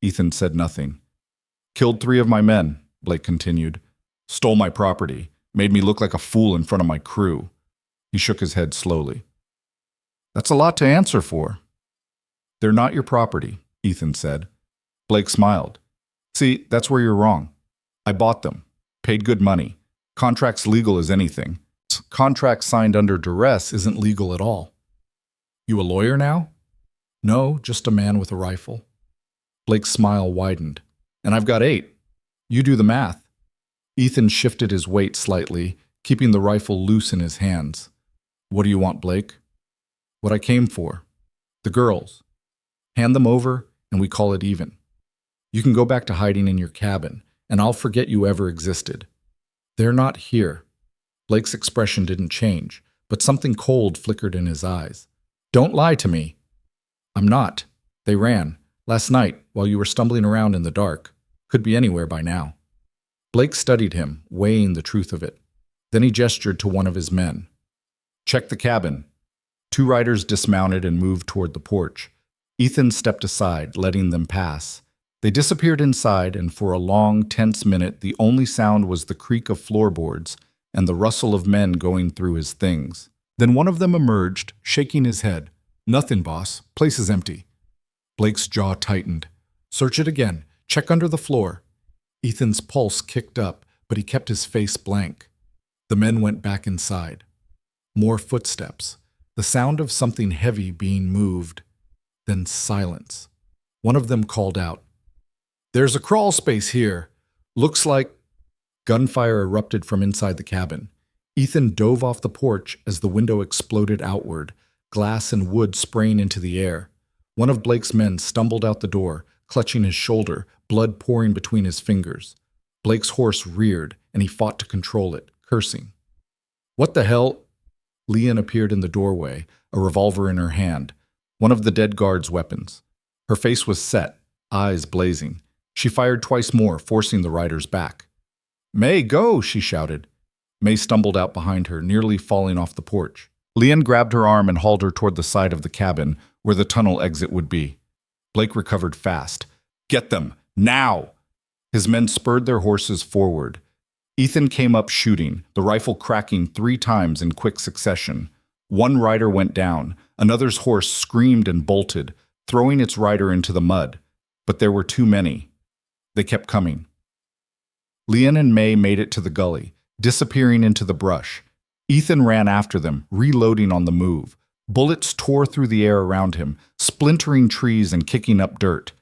Ethan said nothing. "Killed 3 of my men," Blake continued. "Stole my property, made me look like a fool in front of my crew." He shook his head slowly. "That's a lot to answer for." "They're not your property," Ethan said. Blake smiled. "See, that's where you're wrong. I bought them, paid good money. Contract's legal as anything. Contract signed under duress isn't legal at all." "You a lawyer now?" "No, just a man with a rifle." Blake's smile widened. "And I've got 8. You do the math." Ethan shifted his weight slightly, keeping the rifle loose in his hands. "What do you want, Blake?" "What I came for. The girls. Hand them over, and we call it even. You can go back to hiding in your cabin, and I'll forget you ever existed." "They're not here." Blake's expression didn't change, but something cold flickered in his eyes. "Don't lie to me." "I'm not. They ran. Last night, while you were stumbling around in the dark. Could be anywhere by now." Blake studied him, weighing the truth of it. Then he gestured to one of his men. "Check the cabin." 2 riders dismounted and moved toward the porch. Ethan stepped aside, letting them pass. They disappeared inside, and for a long, tense minute, the only sound was the creak of floorboards and the rustle of men going through his things. Then one of them emerged, shaking his head. "Nothing, boss. Place is empty." Blake's jaw tightened. "Search it again. Check under the floor." Ethan's pulse kicked up, but he kept his face blank. The men went back inside. More footsteps. The sound of something heavy being moved. Then silence. One of them called out, "There's a crawl space here. Looks like—" Gunfire erupted from inside the cabin. Ethan dove off the porch as the window exploded outward, glass and wood spraying into the air. One of Blake's men stumbled out the door, clutching his shoulder, blood pouring between his fingers. Blake's horse reared, and he fought to control it, cursing. "What the hell?" Leanne appeared in the doorway, a revolver in her hand, one of the dead guard's weapons. Her face was set, eyes blazing. She fired twice more, forcing the riders back. "May, go!" she shouted. May stumbled out behind her, nearly falling off the porch. Leanne grabbed her arm and hauled her toward the side of the cabin, where the tunnel exit would be. Blake recovered fast. "Get them! Now!" His men spurred their horses forward. Ethan came up shooting, the rifle cracking 3 times in quick succession. One rider went down. Another's horse screamed and bolted, throwing its rider into the mud. But there were too many. They kept coming. Leanne and May made it to the gully, disappearing into the brush. Ethan ran after them, reloading on the move. Bullets tore through the air around him, splintering trees and kicking up dirt.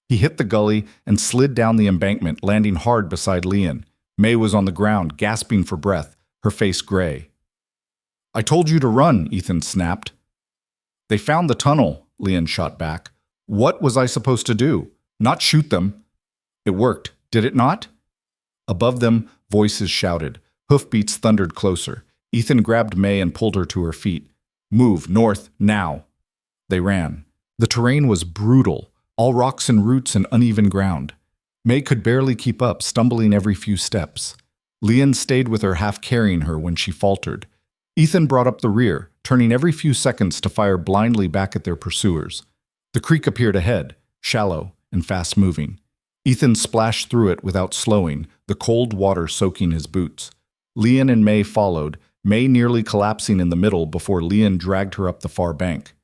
He hit the gully and slid down the embankment, landing hard beside Leanne. May was on the ground, gasping for breath, her face gray. "I told you to run," Ethan snapped. "They found the tunnel," Leanne shot back. "What was I supposed to do? Not shoot them?" "It worked, did it not?" Above them, voices shouted. Hoofbeats thundered closer. Ethan grabbed May and pulled her to her feet. "Move, north, now." They ran. The terrain was brutal, all rocks and roots and uneven ground. May could barely keep up, stumbling every few steps. Leanne stayed with her, half carrying her when she faltered. Ethan brought up the rear, turning every few seconds to fire blindly back at their pursuers. The creek appeared ahead, shallow and fast-moving. Ethan splashed through it without slowing, the cold water soaking his boots. Leanne and May followed, May nearly collapsing in the middle before Leanne dragged her up the far bank.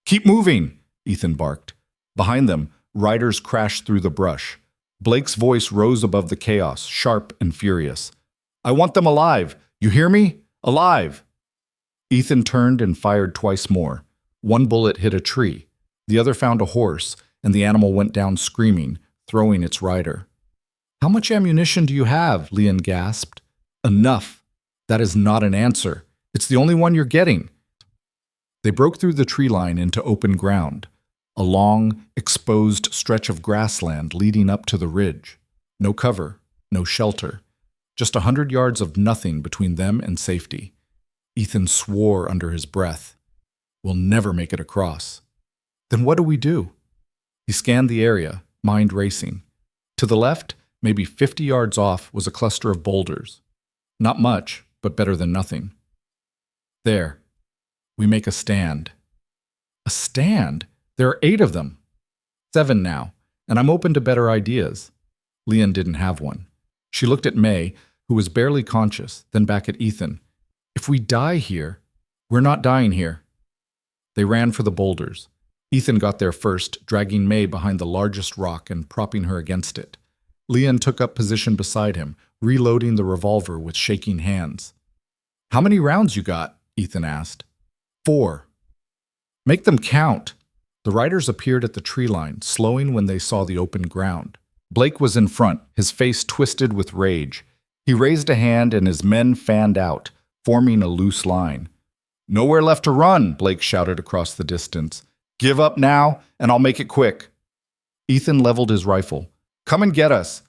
"Keep moving!" Ethan barked. Behind them, riders crashed through the brush. Blake's voice rose above the chaos, sharp and furious. "I want them alive! You hear me? Alive!" Ethan turned and fired twice more. One bullet hit a tree. The other found a horse, and the animal went down screaming, throwing its rider. "How much ammunition do you have?" Leanne gasped. "Enough. That is not an answer. It's the only one you're getting." They broke through the tree line into open ground. a long, exposed stretch of grassland leading up to the ridge. No cover, no shelter, just 100 yards of nothing between them and safety. Ethan swore under his breath. We'll never make it across. Then what do we do? He scanned the area, mind racing. To the left, maybe 50 yards off, was a cluster of boulders. Not much, but better than nothing. There. We make a stand. A stand? There are 8 of them. 7 now, and I'm open to better ideas. Leanne didn't have one. She looked at May, who was barely conscious, then back at Ethan. If we die here, we're not dying here. They ran for the boulders. Ethan got there first, dragging May behind the largest rock and propping her against it. Leanne took up position beside him, reloading the revolver with shaking hands. How many rounds you got? Ethan asked. 4. Make them count. The riders appeared at the tree line, slowing when they saw the open ground. Blake was in front, his face twisted with rage. He raised a hand and his men fanned out, forming a loose line. Nowhere left to run, Blake shouted across the distance. Give up now, and I'll make it quick. Ethan leveled his rifle. Come and get us.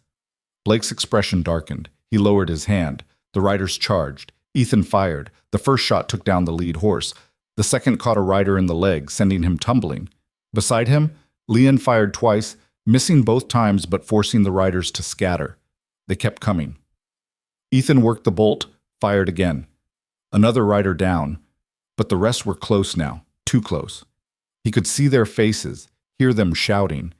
Blake's expression darkened. He lowered his hand. The riders charged. Ethan fired. The first shot took down the lead horse. The second caught a rider in the leg, sending him tumbling. Beside him, Leanne fired twice, missing both times but forcing the riders to scatter. They kept coming. Ethan worked the bolt, fired again. Another rider down, but the rest were close now, too close. He could see their faces, hear them shouting.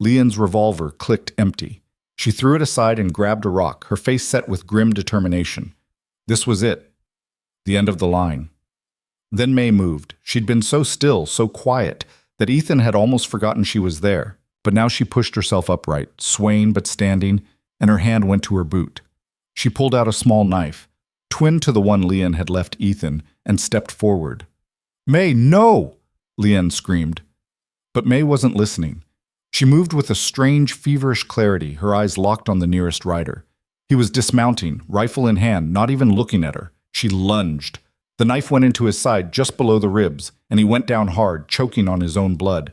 Leanne's revolver clicked empty. She threw it aside and grabbed a rock, her face set with grim determination. This was it. The end of the line. Then May moved. She'd been so still, so quiet, that Ethan had almost forgotten she was there. But now she pushed herself upright, swaying but standing, and her hand went to her boot. She pulled out a small knife, twin to the one Leanne had left Ethan, and stepped forward. May, no! Leanne screamed. But May wasn't listening. She moved with a strange, feverish clarity, her eyes locked on the nearest rider. He was dismounting, rifle in hand, not even looking at her. She lunged. The knife went into his side just below the ribs, and he went down hard, choking on his own blood.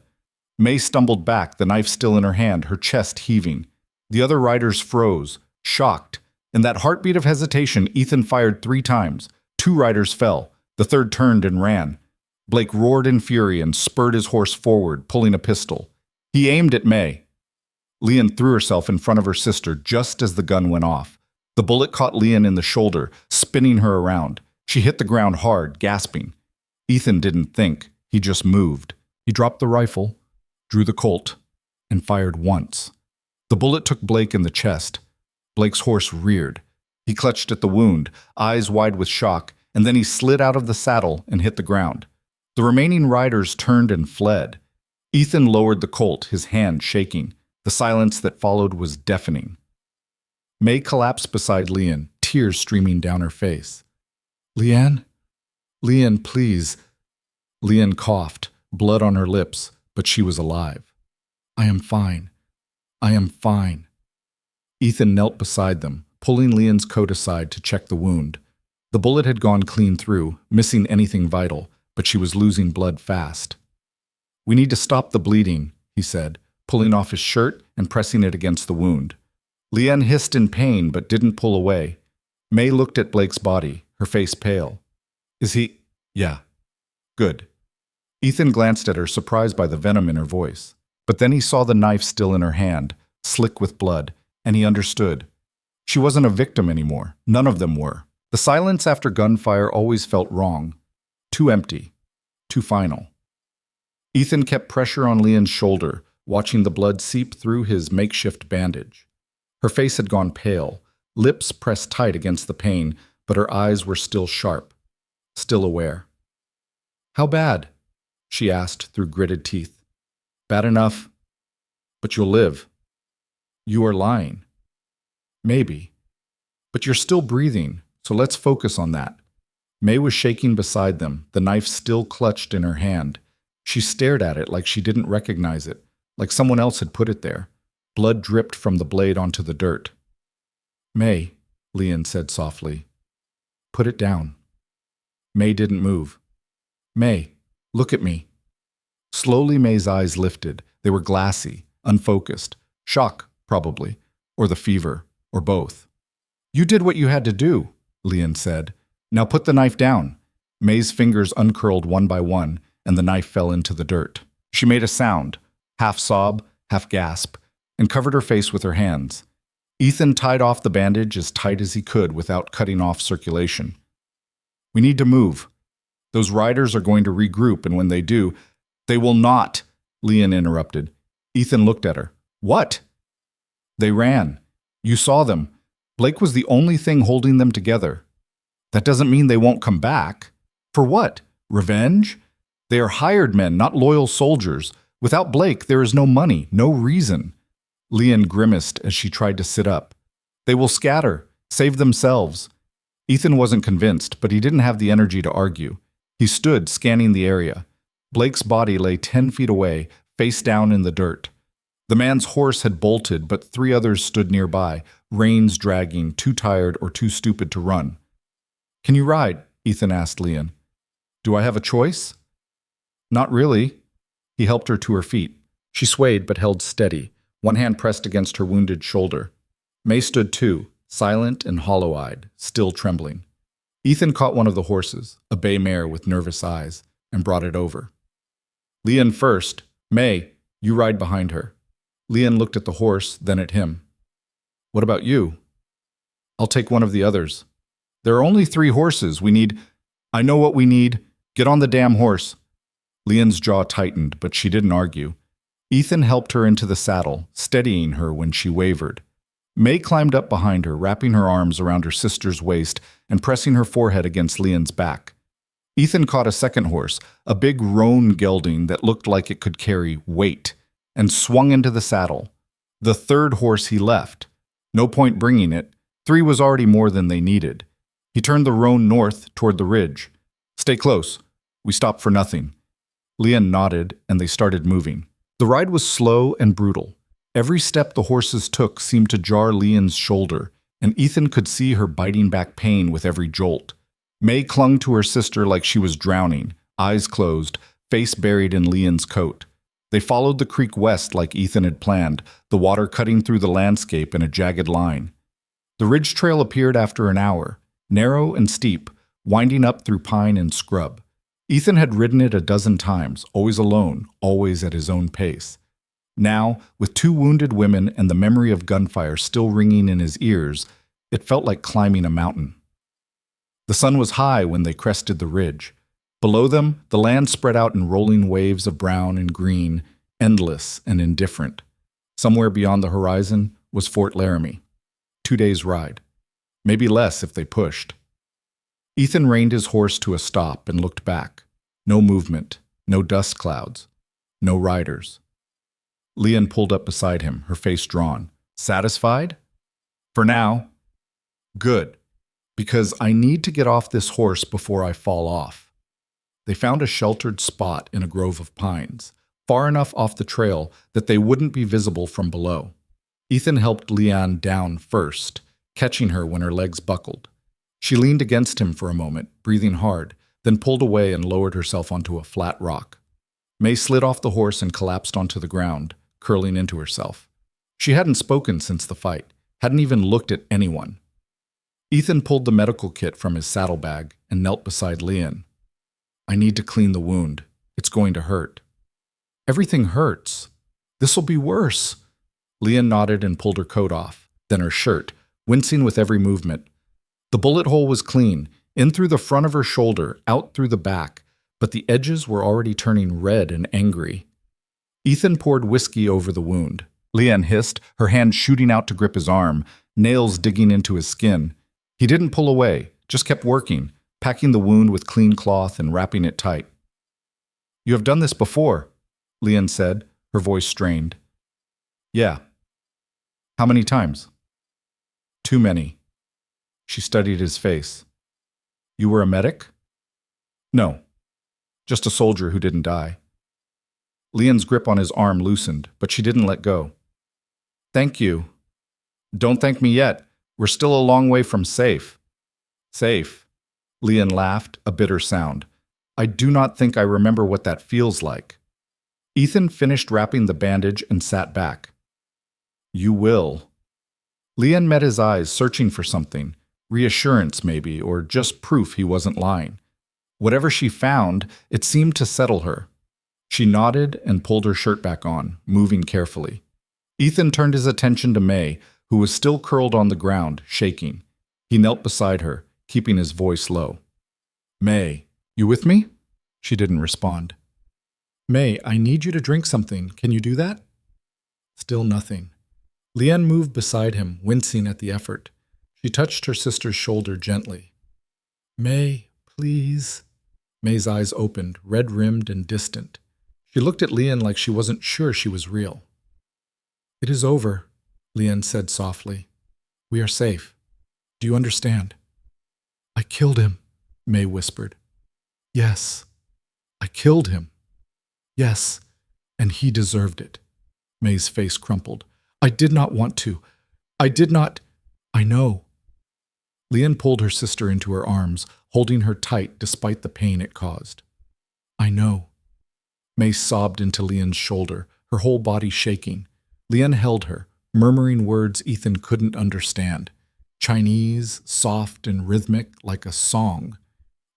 May stumbled back, the knife still in her hand, her chest heaving. The other riders froze, shocked. In that heartbeat of hesitation, Ethan fired 3 times. 2 riders fell. The third turned and ran. Blake roared in fury and spurred his horse forward, pulling a pistol. He aimed at May. Leanne threw herself in front of her sister just as the gun went off. The bullet caught Leanne in the shoulder, spinning her around. She hit the ground hard, gasping. Ethan didn't think. He just moved. He dropped the rifle, drew the Colt, and fired once. The bullet took Blake in the chest. Blake's horse reared. He clutched at the wound, eyes wide with shock, and then he slid out of the saddle and hit the ground. The remaining riders turned and fled. Ethan lowered the Colt, his hand shaking. The silence that followed was deafening. May collapsed beside Leanne, tears streaming down her face. Leanne? Leanne, please. Leanne coughed, blood on her lips, but she was alive. I am fine. I am fine. Ethan knelt beside them, pulling Leanne's coat aside to check the wound. The bullet had gone clean through, missing anything vital, but she was losing blood fast. We need to stop the bleeding, he said, pulling off his shirt and pressing it against the wound. Leanne hissed in pain but didn't pull away. May looked at Blake's body, her face pale. Is he? Yeah. Good. Ethan glanced at her, surprised by the venom in her voice. But then he saw the knife still in her hand, slick with blood, and he understood. She wasn't a victim anymore. None of them were. The silence after gunfire always felt wrong. Too empty. Too final. Ethan kept pressure on Leanne's shoulder, watching the blood seep through his makeshift bandage. Her face had gone pale, lips pressed tight against the pain, but her eyes were still sharp, still aware. How bad? She asked through gritted teeth. Bad enough, but you'll live. You are lying. Maybe. But you're still breathing, so let's focus on that. May was shaking beside them, the knife still clutched in her hand. She stared at it like she didn't recognize it, like someone else had put it there. Blood dripped from the blade onto the dirt. May, Leanne said softly. Put it down. May didn't move. May, look at me. Slowly, May's eyes lifted. They were glassy, unfocused. Shock, probably. Or the fever. Or both. "You did what you had to do," Leon said. "Now put the knife down." May's fingers uncurled one by one, and the knife fell into the dirt. She made a sound, half sob, half gasp, and covered her face with her hands. Ethan tied off the bandage as tight as he could without cutting off circulation. "We need to move. Those riders are going to regroup, and when they do—" "They will not," Leon interrupted. Ethan looked at her. "What?" "They ran. You saw them. Blake was the only thing holding them together. That doesn't mean they won't come back. For what? Revenge? They are hired men, not loyal soldiers. Without Blake, there is no money, no reason." Leon grimaced as she tried to sit up. "They will scatter, save themselves." Ethan wasn't convinced, but he didn't have the energy to argue. He stood, scanning the area. Blake's body lay 10 feet away, face down in the dirt. The man's horse had bolted, but 3 others stood nearby, reins dragging, too tired or too stupid to run. "Can you ride?" Ethan asked Leon. "Do I have a choice?" "Not really." He helped her to her feet. She swayed but held steady, one hand pressed against her wounded shoulder. May stood too, silent and hollow-eyed, still trembling. Ethan caught one of the horses, a bay mare with nervous eyes, and brought it over. "Leon first. May, you ride behind her." Leon looked at the horse, then at him. "What about you?" "I'll take one of the others." "There are only 3 horses. We need—" "I know what we need. Get on the damn horse." Leon's jaw tightened, but she didn't argue. Ethan helped her into the saddle, steadying her when she wavered. May climbed up behind her, wrapping her arms around her sister's waist and pressing her forehead against Leon's back. Ethan caught a second horse, a big roan gelding that looked like it could carry weight, and swung into the saddle. The 3rd horse he left. No point bringing it. 3 was already more than they needed. He turned the roan north toward the ridge. "Stay close. We stopped for nothing." Leon nodded, and they started moving. The ride was slow and brutal. Every step the horses took seemed to jar Leon's shoulder, and Ethan could see her biting back pain with every jolt. May clung to her sister like she was drowning, eyes closed, face buried in Leon's coat. They followed the creek west like Ethan had planned, the water cutting through the landscape in a jagged line. The ridge trail appeared after an hour, narrow and steep, winding up through pine and scrub. Ethan had ridden it a dozen times, always alone, always at his own pace. Now, with 2 wounded women and the memory of gunfire still ringing in his ears, it felt like climbing a mountain. The sun was high when they crested the ridge. Below them, the land spread out in rolling waves of brown and green, endless and indifferent. Somewhere beyond the horizon was Fort Laramie. 2 days' ride. Maybe less if they pushed. Ethan reined his horse to a stop and looked back. No movement, no dust clouds, no riders. Leon pulled up beside him, her face drawn. "Satisfied?" "For now." "Good, because I need to get off this horse before I fall off." They found a sheltered spot in a grove of pines, far enough off the trail that they wouldn't be visible from below. Ethan helped Leon down first, catching her when her legs buckled. She leaned against him for a moment, breathing hard, then pulled away and lowered herself onto a flat rock. May slid off the horse and collapsed onto the ground, curling into herself. She hadn't spoken since the fight, hadn't even looked at anyone. Ethan pulled the medical kit from his saddlebag and knelt beside Leon. "I need to clean the wound. It's going to hurt." "Everything hurts. This'll be worse." Leon nodded and pulled her coat off, then her shirt, wincing with every movement. The bullet hole was clean, in through the front of her shoulder, out through the back, but the edges were already turning red and angry. Ethan poured whiskey over the wound. Leon hissed, her hand shooting out to grip his arm, nails digging into his skin. He didn't pull away, just kept working, packing the wound with clean cloth and wrapping it tight. "You have done this before," Leon said, her voice strained. "Yeah." "How many times?" "Too many." She studied his face. "You were a medic?" "No. Just a soldier who didn't die." Leon's grip on his arm loosened, but she didn't let go. "Thank you." "Don't thank me yet. We're still a long way from safe." "Safe?" Leon laughed, a bitter sound. "I do not think I remember what that feels like." Ethan finished wrapping the bandage and sat back. You will. Leanne met his eyes, searching for something. Reassurance, maybe, or just proof he wasn't lying. Whatever she found, it seemed to settle her. She nodded and pulled her shirt back on, moving carefully. Ethan turned his attention to May, who was still curled on the ground, shaking. He knelt beside her, keeping his voice low. May, you with me? She didn't respond. May, I need you to drink something. Can you do that? Still nothing. Leanne moved beside him, wincing at the effort. She touched her sister's shoulder gently. May, please. May's eyes opened, red-rimmed and distant. She looked at Leanne like she wasn't sure she was real. It is over, Leanne said softly. We are safe. Do you understand? I killed him, May whispered. Yes, I killed him. Yes, and he deserved it. May's face crumpled. I did not want to. I did not. I know. Leanne pulled her sister into her arms, holding her tight despite the pain it caused. I know. May sobbed into Leanne's shoulder, her whole body shaking. Leanne held her, murmuring words Ethan couldn't understand. Chinese, soft and rhythmic, like a song.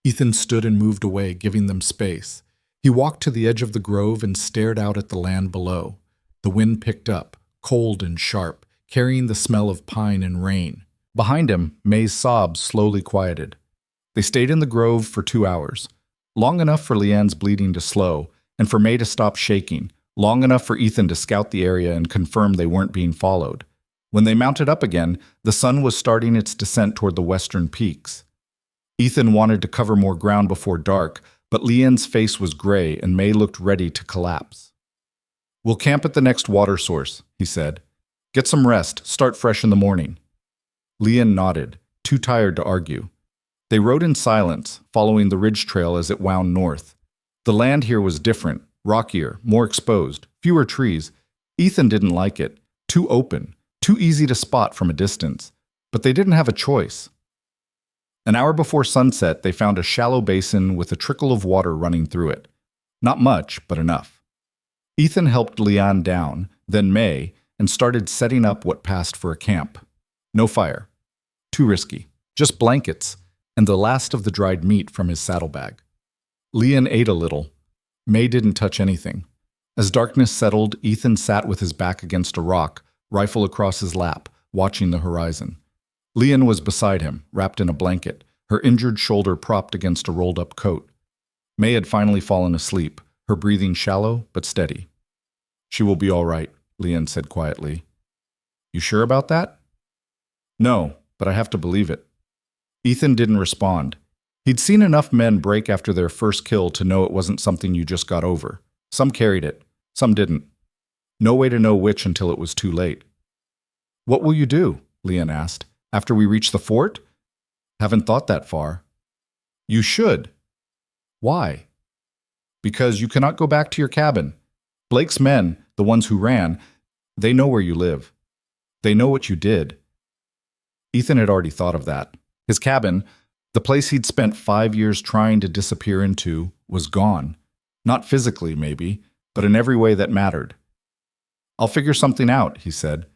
Ethan stood and moved away, giving them space. He walked to the edge of the grove and stared out at the land below. The wind picked up, cold and sharp, carrying the smell of pine and rain. Behind him, May's sobs slowly quieted. They stayed in the grove for 2 hours, long enough for Leanne's bleeding to slow, and for May to stop shaking, long enough for Ethan to scout the area and confirm they weren't being followed. When they mounted up again, the sun was starting its descent toward the western peaks. Ethan wanted to cover more ground before dark, but Leanne's face was gray and May looked ready to collapse. We'll camp at the next water source, he said. Get some rest, start fresh in the morning. Leanne nodded, too tired to argue. They rode in silence, following the ridge trail as it wound north. The land here was different, rockier, more exposed, fewer trees. Ethan didn't like it. Too open, too easy to spot from a distance. But they didn't have a choice. An hour before sunset, they found a shallow basin with a trickle of water running through it. Not much, but enough. Ethan helped Leanne down, then May, and started setting up what passed for a camp. No fire. Too risky. Just blankets, and the last of the dried meat from his saddlebag. Leanne ate a little. May didn't touch anything. As darkness settled, Ethan sat with his back against a rock, rifle across his lap, watching the horizon. Leanne was beside him, wrapped in a blanket, her injured shoulder propped against a rolled-up coat. May had finally fallen asleep, her breathing shallow but steady. She will be all right, Leanne said quietly. You sure about that? No, but I have to believe it. Ethan didn't respond. He'd seen enough men break after their first kill to know it wasn't something you just got over. Some carried it, some didn't. No way to know which until it was too late. What will you do? Leanne asked. After we reach the fort? Haven't thought that far. You should. Why? Because you cannot go back to your cabin. Blake's men, the ones who ran, they know where you live. They know what you did. Ethan had already thought of that. His cabin, the place he'd spent 5 years trying to disappear into, was gone. Not physically, maybe, but in every way that mattered. I'll figure something out, he said.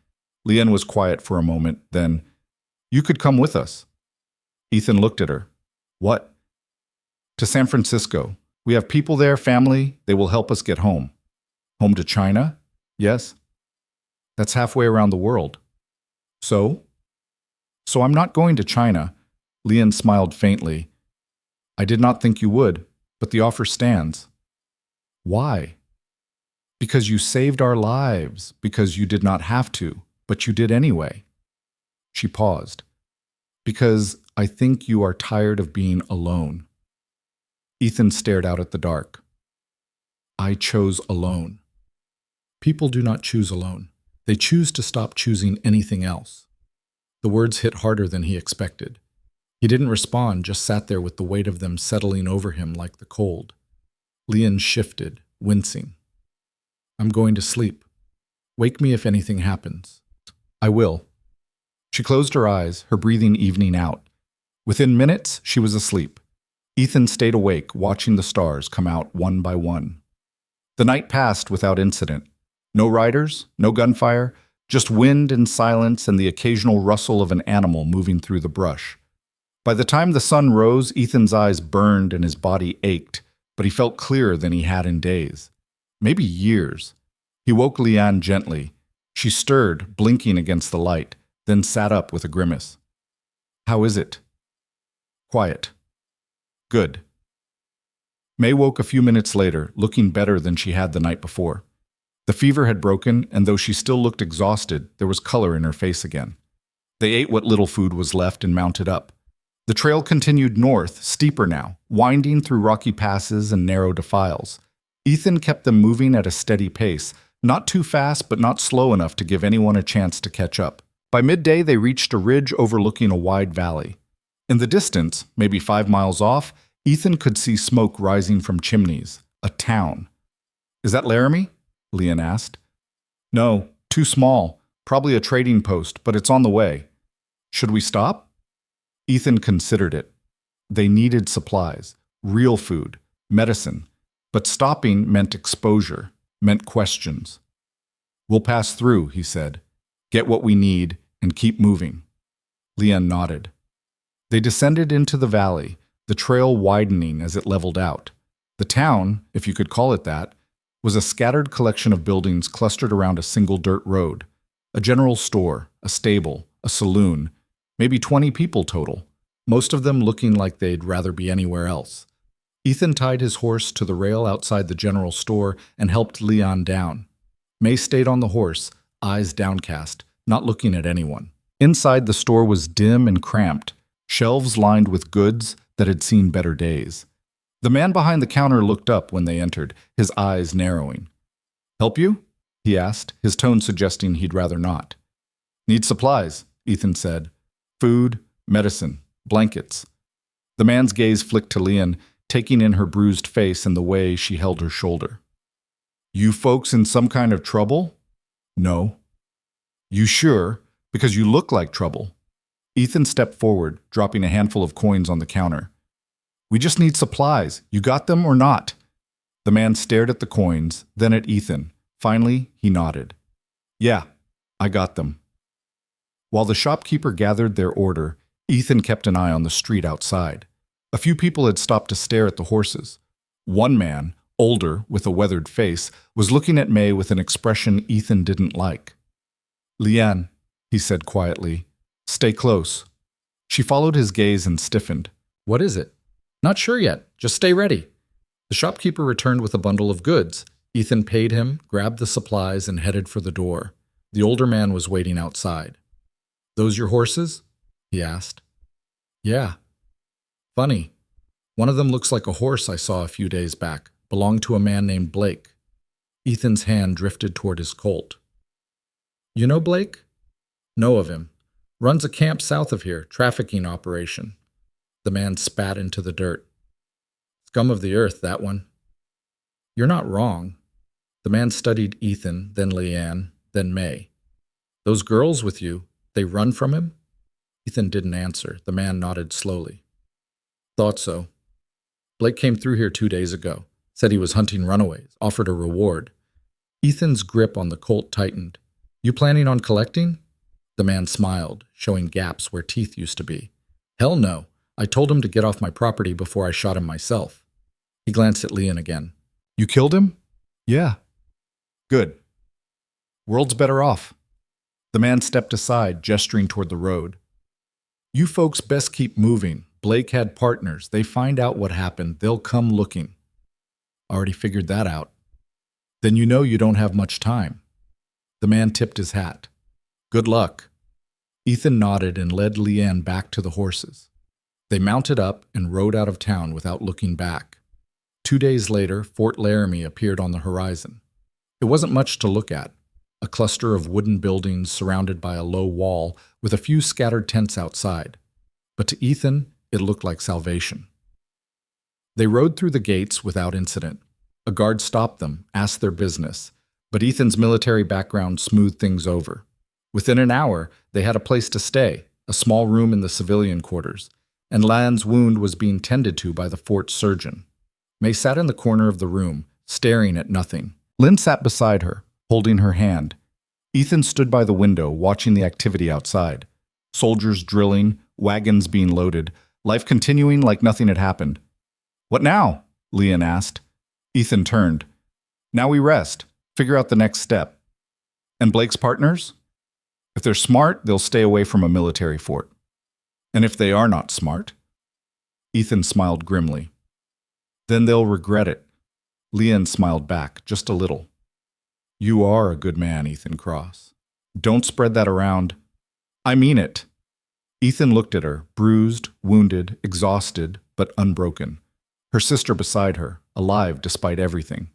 Leanne was quiet for a moment, then, you could come with us. Ethan looked at her. What? To San Francisco. We have people there, family. They will help us get home. Home to China? Yes. That's halfway around the world. So? So I'm not going to China. Leanne smiled faintly. I did not think you would, but the offer stands. Why? Because you saved our lives, because you did not have to, but you did anyway. She paused. Because I think you are tired of being alone. Ethan stared out at the dark. I chose alone. People do not choose alone. They choose to stop choosing anything else. The words hit harder than he expected. He didn't respond, just sat there with the weight of them settling over him like the cold. Leanne shifted, wincing. I'm going to sleep. Wake me if anything happens. I will. She closed her eyes, her breathing evening out. Within minutes, she was asleep. Ethan stayed awake, watching the stars come out one by one. The night passed without incident. No riders, no gunfire, just wind and silence and the occasional rustle of an animal moving through the brush. By the time the sun rose, Ethan's eyes burned and his body ached, but he felt clearer than he had in days. Maybe years. He woke Leanne gently. She stirred, blinking against the light, then sat up with a grimace. "How is it?" "Quiet." "Good." May woke a few minutes later, looking better than she had the night before. The fever had broken, and though she still looked exhausted, there was color in her face again. They ate what little food was left and mounted up. The trail continued north, steeper now, winding through rocky passes and narrow defiles. Ethan kept them moving at a steady pace, not too fast but not slow enough to give anyone a chance to catch up. By midday, they reached a ridge overlooking a wide valley. In the distance, maybe 5 miles off, Ethan could see smoke rising from chimneys. A town. "Is that Laramie?" Leanne asked. "No, too small. Probably a trading post, but it's on the way." "Should we stop?" Ethan considered it. They needed supplies, real food, medicine. But stopping meant exposure, meant questions. "We'll pass through," he said. "Get what we need and keep moving." Leanne nodded. They descended into the valley, the trail widening as it leveled out. The town, if you could call it that, was a scattered collection of buildings clustered around a single dirt road. A general store, a stable, a saloon, maybe 20 people total, most of them looking like they'd rather be anywhere else. Ethan tied his horse to the rail outside the general store and helped Leanne down. May stayed on the horse, eyes downcast, not looking at anyone. Inside, the store was dim and cramped, shelves lined with goods that had seen better days. The man behind the counter looked up when they entered, his eyes narrowing. "Help you?" he asked, his tone suggesting he'd rather not. "Need supplies," Ethan said. "Food, medicine, blankets." The man's gaze flicked to Leanne, taking in her bruised face and the way she held her shoulder. "You folks in some kind of trouble?" "No." "You sure? Because you look like trouble." Ethan stepped forward, dropping a handful of coins on the counter. "We just need supplies. You got them or not?" The man stared at the coins, then at Ethan. Finally, he nodded. "Yeah, I got them." While the shopkeeper gathered their order, Ethan kept an eye on the street outside. A few people had stopped to stare at the horses. One man, older, with a weathered face, was looking at May with an expression Ethan didn't like. "Leanne," he said quietly, "stay close." She followed his gaze and stiffened. "What is it?" "Not sure yet. Just stay ready." The shopkeeper returned with a bundle of goods. Ethan paid him, grabbed the supplies, and headed for the door. The older man was waiting outside. "Those your horses?" he asked. "Yeah." "Funny. One of them looks like a horse I saw a few days back. Belonged to a man named Blake." Ethan's hand drifted toward his colt. "You know Blake?" "Know of him. Runs a camp south of here, trafficking operation." The man spat into the dirt. "Scum of the earth, that one." "You're not wrong." The man studied Ethan, then Leanne, then May. "Those girls with you, they run from him?" Ethan didn't answer. The man nodded slowly. "Thought so. Blake came through here 2 days ago. Said he was hunting runaways, offered a reward." Ethan's grip on the colt tightened. "You planning on collecting?" The man smiled, showing gaps where teeth used to be. "Hell no. I told him to get off my property before I shot him myself." He glanced at Leanne again. "You killed him?" "Yeah." "Good. World's better off." The man stepped aside, gesturing toward the road. "You folks best keep moving. Blake had partners. They find out what happened. They'll come looking." "Already figured that out." "Then you know you don't have much time." The man tipped his hat. "Good luck." Ethan nodded and led Leanne back to the horses. They mounted up and rode out of town without looking back. 2 days later, Fort Laramie appeared on the horizon. It wasn't much to look at. A cluster of wooden buildings surrounded by a low wall with a few scattered tents outside. But to Ethan, it looked like salvation. They rode through the gates without incident. A guard stopped them, asked their business, but Ethan's military background smoothed things over. Within an hour, they had a place to stay, a small room in the civilian quarters, and Lan's wound was being tended to by the fort surgeon. May sat in the corner of the room, staring at nothing. Lynn sat beside her, holding her hand. Ethan stood by the window, watching the activity outside. Soldiers drilling, wagons being loaded, life continuing like nothing had happened. "What now?" Leon asked. Ethan turned. "Now we rest, figure out the next step." "And Blake's partners?" "If they're smart, they'll stay away from a military fort." "And if they are not smart?" Ethan smiled grimly. "Then they'll regret it." Leon smiled back, just a little. "You are a good man, Ethan Cross. Don't spread that around." "I mean it." Ethan looked at her, bruised, wounded, exhausted, but unbroken. Her sister beside her, alive despite everything.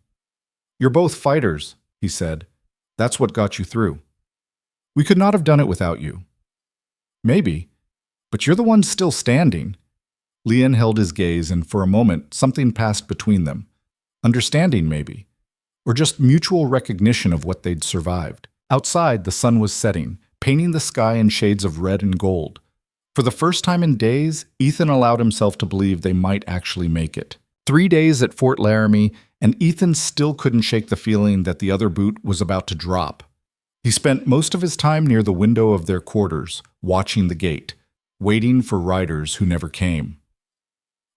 "You're both fighters," he said. "That's what got you through. We could not have done it without you." "Maybe, but you're the one still standing." Leon held his gaze, and for a moment something passed between them. Understanding, maybe. Or just mutual recognition of what they'd survived. Outside, the sun was setting, painting the sky in shades of red and gold. For the first time in days, Ethan allowed himself to believe they might actually make it. 3 days at Fort Laramie, and Ethan still couldn't shake the feeling that the other boot was about to drop. He spent most of his time near the window of their quarters, watching the gate, waiting for riders who never came.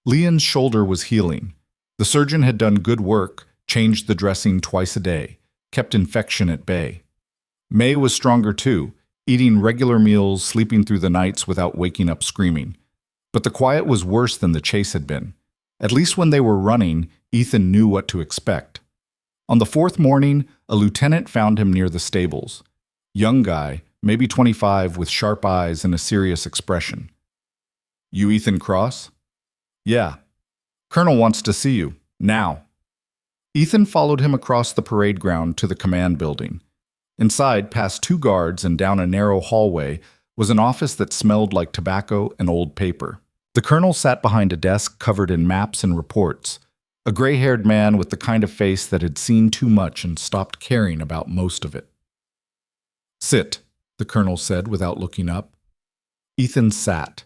Leon's shoulder was healing. The surgeon had done good work, changed the dressing twice a day, kept infection at bay. May was stronger too, eating regular meals, sleeping through the nights without waking up screaming. But the quiet was worse than the chase had been. At least when they were running, Ethan knew what to expect. On the 4th morning, a lieutenant found him near the stables. Young guy, maybe 25, with sharp eyes and a serious expression. "You Ethan Cross?" "Yeah. Colonel wants to see you. Now." Ethan followed him across the parade ground to the command building. Inside, past 2 guards and down a narrow hallway, was an office that smelled like tobacco and old paper. The colonel sat behind a desk covered in maps and reports, a gray-haired man with the kind of face that had seen too much and stopped caring about most of it. "Sit," the colonel said without looking up. Ethan sat.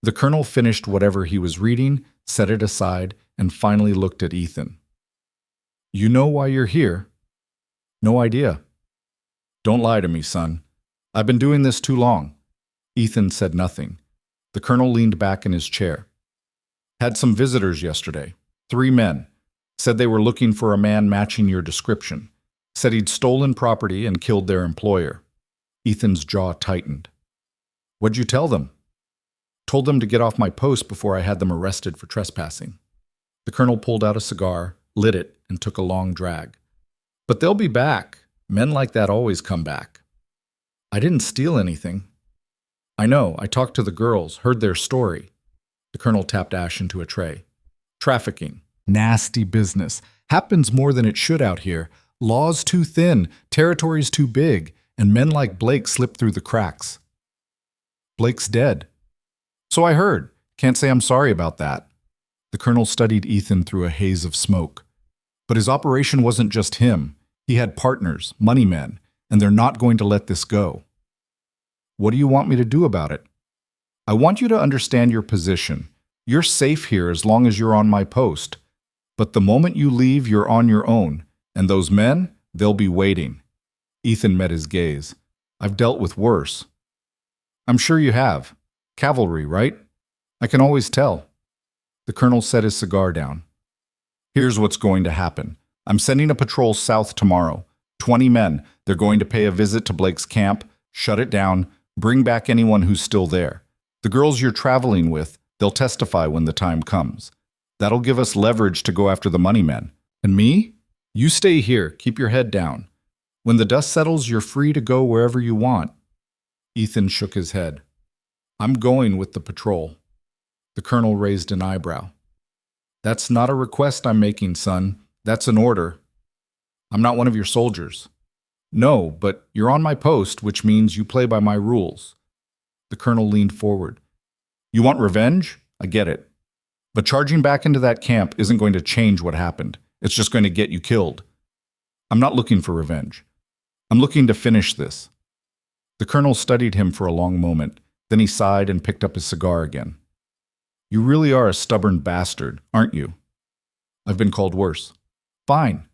The colonel finished whatever he was reading, set it aside, and finally looked at Ethan. "You know why you're here?" "No idea." "Don't lie to me, son. I've been doing this too long." Ethan said nothing. The colonel leaned back in his chair. "Had some visitors yesterday. 3 men. Said they were looking for a man matching your description. Said he'd stolen property and killed their employer." Ethan's jaw tightened. "What'd you tell them?" "Told them to get off my post before I had them arrested for trespassing." The colonel pulled out a cigar, lit it, and took a long drag. "But they'll be back. Men like that always come back." "I didn't steal anything." "I know. I talked to the girls, heard their story." The colonel tapped ash into a tray. "Trafficking. Nasty business. Happens more than it should out here. Laws too thin, territories too big, and men like Blake slip through the cracks." "Blake's dead." "So I heard. Can't say I'm sorry about that." The colonel studied Ethan through a haze of smoke. But his operation wasn't just him. He had partners, money men, and they're not going to let this go. "What do you want me to do about it?" "I want you to understand your position. You're safe here as long as you're on my post. But the moment you leave, you're on your own. And those men, they'll be waiting." Ethan met his gaze. "I've dealt with worse." "I'm sure you have. Cavalry, right? I can always tell." The colonel set his cigar down. "Here's what's going to happen. I'm sending a patrol south tomorrow. 20 men. They're going to pay a visit to Blake's camp, shut it down, bring back anyone who's still there. The girls you're traveling with, they'll testify when the time comes. That'll give us leverage to go after the money men. And me? You stay here, keep your head down. When the dust settles, you're free to go wherever you want." Ethan shook his head. "I'm going with the patrol." The colonel raised an eyebrow. "That's not a request I'm making, son. That's an order. I'm not one of your soldiers." "No, but you're on my post, which means you play by my rules." The colonel leaned forward. "You want revenge? I get it. But charging back into that camp isn't going to change what happened. It's just going to get you killed. I'm not looking for revenge. I'm looking to finish this." The colonel studied him for a long moment. Then he sighed and picked up his cigar again. "You really are a stubborn bastard, aren't you?" "I've been called worse." Fine.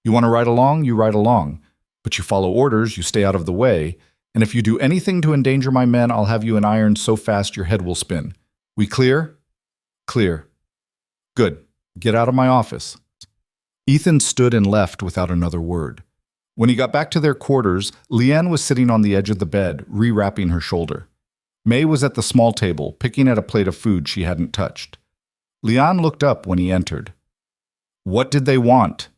You want to ride along, you ride along. But you follow orders, you stay out of the way, and if you do anything to endanger my men, I'll have you in irons so fast your head will spin. We clear? Clear. Good. Get out of my office. Ethan stood and left without another word. When he got back to their quarters, Leanne was sitting on the edge of the bed, rewrapping her shoulder. May was at the small table, picking at a plate of food she hadn't touched. Leanne looked up when he entered. What did they want?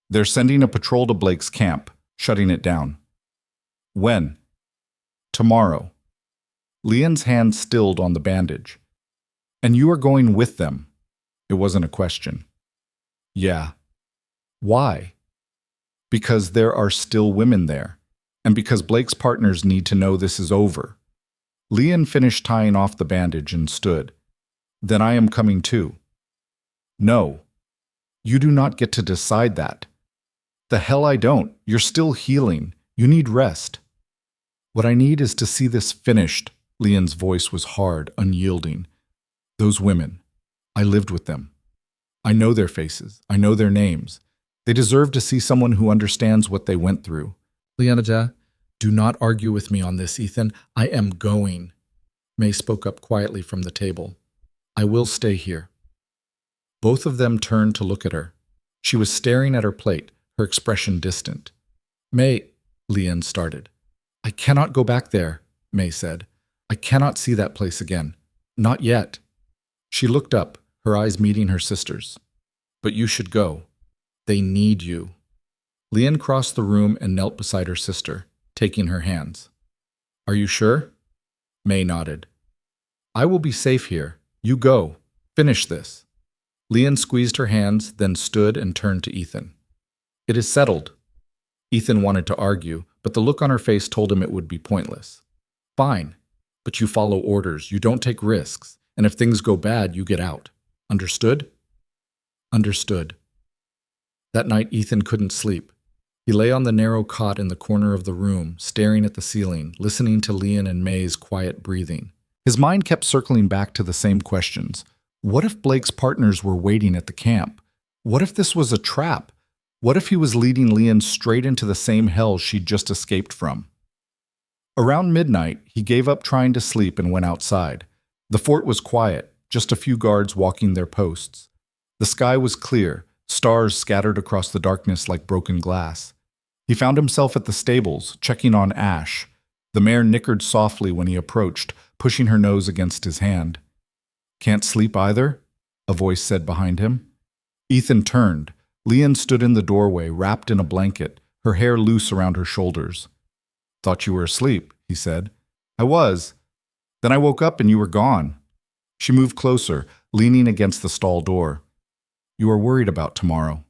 They're sending a patrol to Blake's camp, shutting it down. When? Tomorrow. Leanne's hand stilled on the bandage. And you are going with them. It wasn't a question. Yeah. Why? Because there are still women there, and because Blake's partners need to know this is over. Leanne finished tying off the bandage and stood. Then I am coming too. No. You do not get to decide that. The hell I don't. You're still healing. You need rest. What I need is to see this finished. Leanne's voice was hard, unyielding. Those women. I lived with them. I know their faces. I know their names. They deserve to see someone who understands what they went through. Leanna, do not argue with me on this, Ethan. I am going. May spoke up quietly from the table. I will stay here. Both of them turned to look at her. She was staring at her plate, her expression distant. May, Leanne started. I cannot go back there, May said. I cannot see that place again. Not yet. She looked up, her eyes meeting her sister's. But you should go. They need you. Leanne crossed the room and knelt beside her sister, taking her hands. Are you sure? May nodded. I will be safe here. You go. Finish this. Leanne squeezed her hands, then stood and turned to Ethan. It is settled. Ethan wanted to argue, but the look on her face told him it would be pointless. Fine, but you follow orders, you don't take risks, and if things go bad, you get out. Understood? Understood. That night, Ethan couldn't sleep. He lay on the narrow cot in the corner of the room, staring at the ceiling, listening to Leanne and May's quiet breathing. His mind kept circling back to the same questions. What if Blake's partners were waiting at the camp? What if this was a trap? What if he was leading Leanne straight into the same hell she'd just escaped from? Around midnight, he gave up trying to sleep and went outside. The fort was quiet, just a few guards walking their posts. The sky was clear, stars scattered across the darkness like broken glass. He found himself at the stables, checking on Ash. The mare nickered softly when he approached, pushing her nose against his hand. Can't sleep either? A voice said behind him. Ethan turned. Leanne stood in the doorway, wrapped in a blanket, her hair loose around her shoulders. Thought you were asleep, he said. I was. Then I woke up and you were gone. She moved closer, leaning against the stall door. You are worried about tomorrow.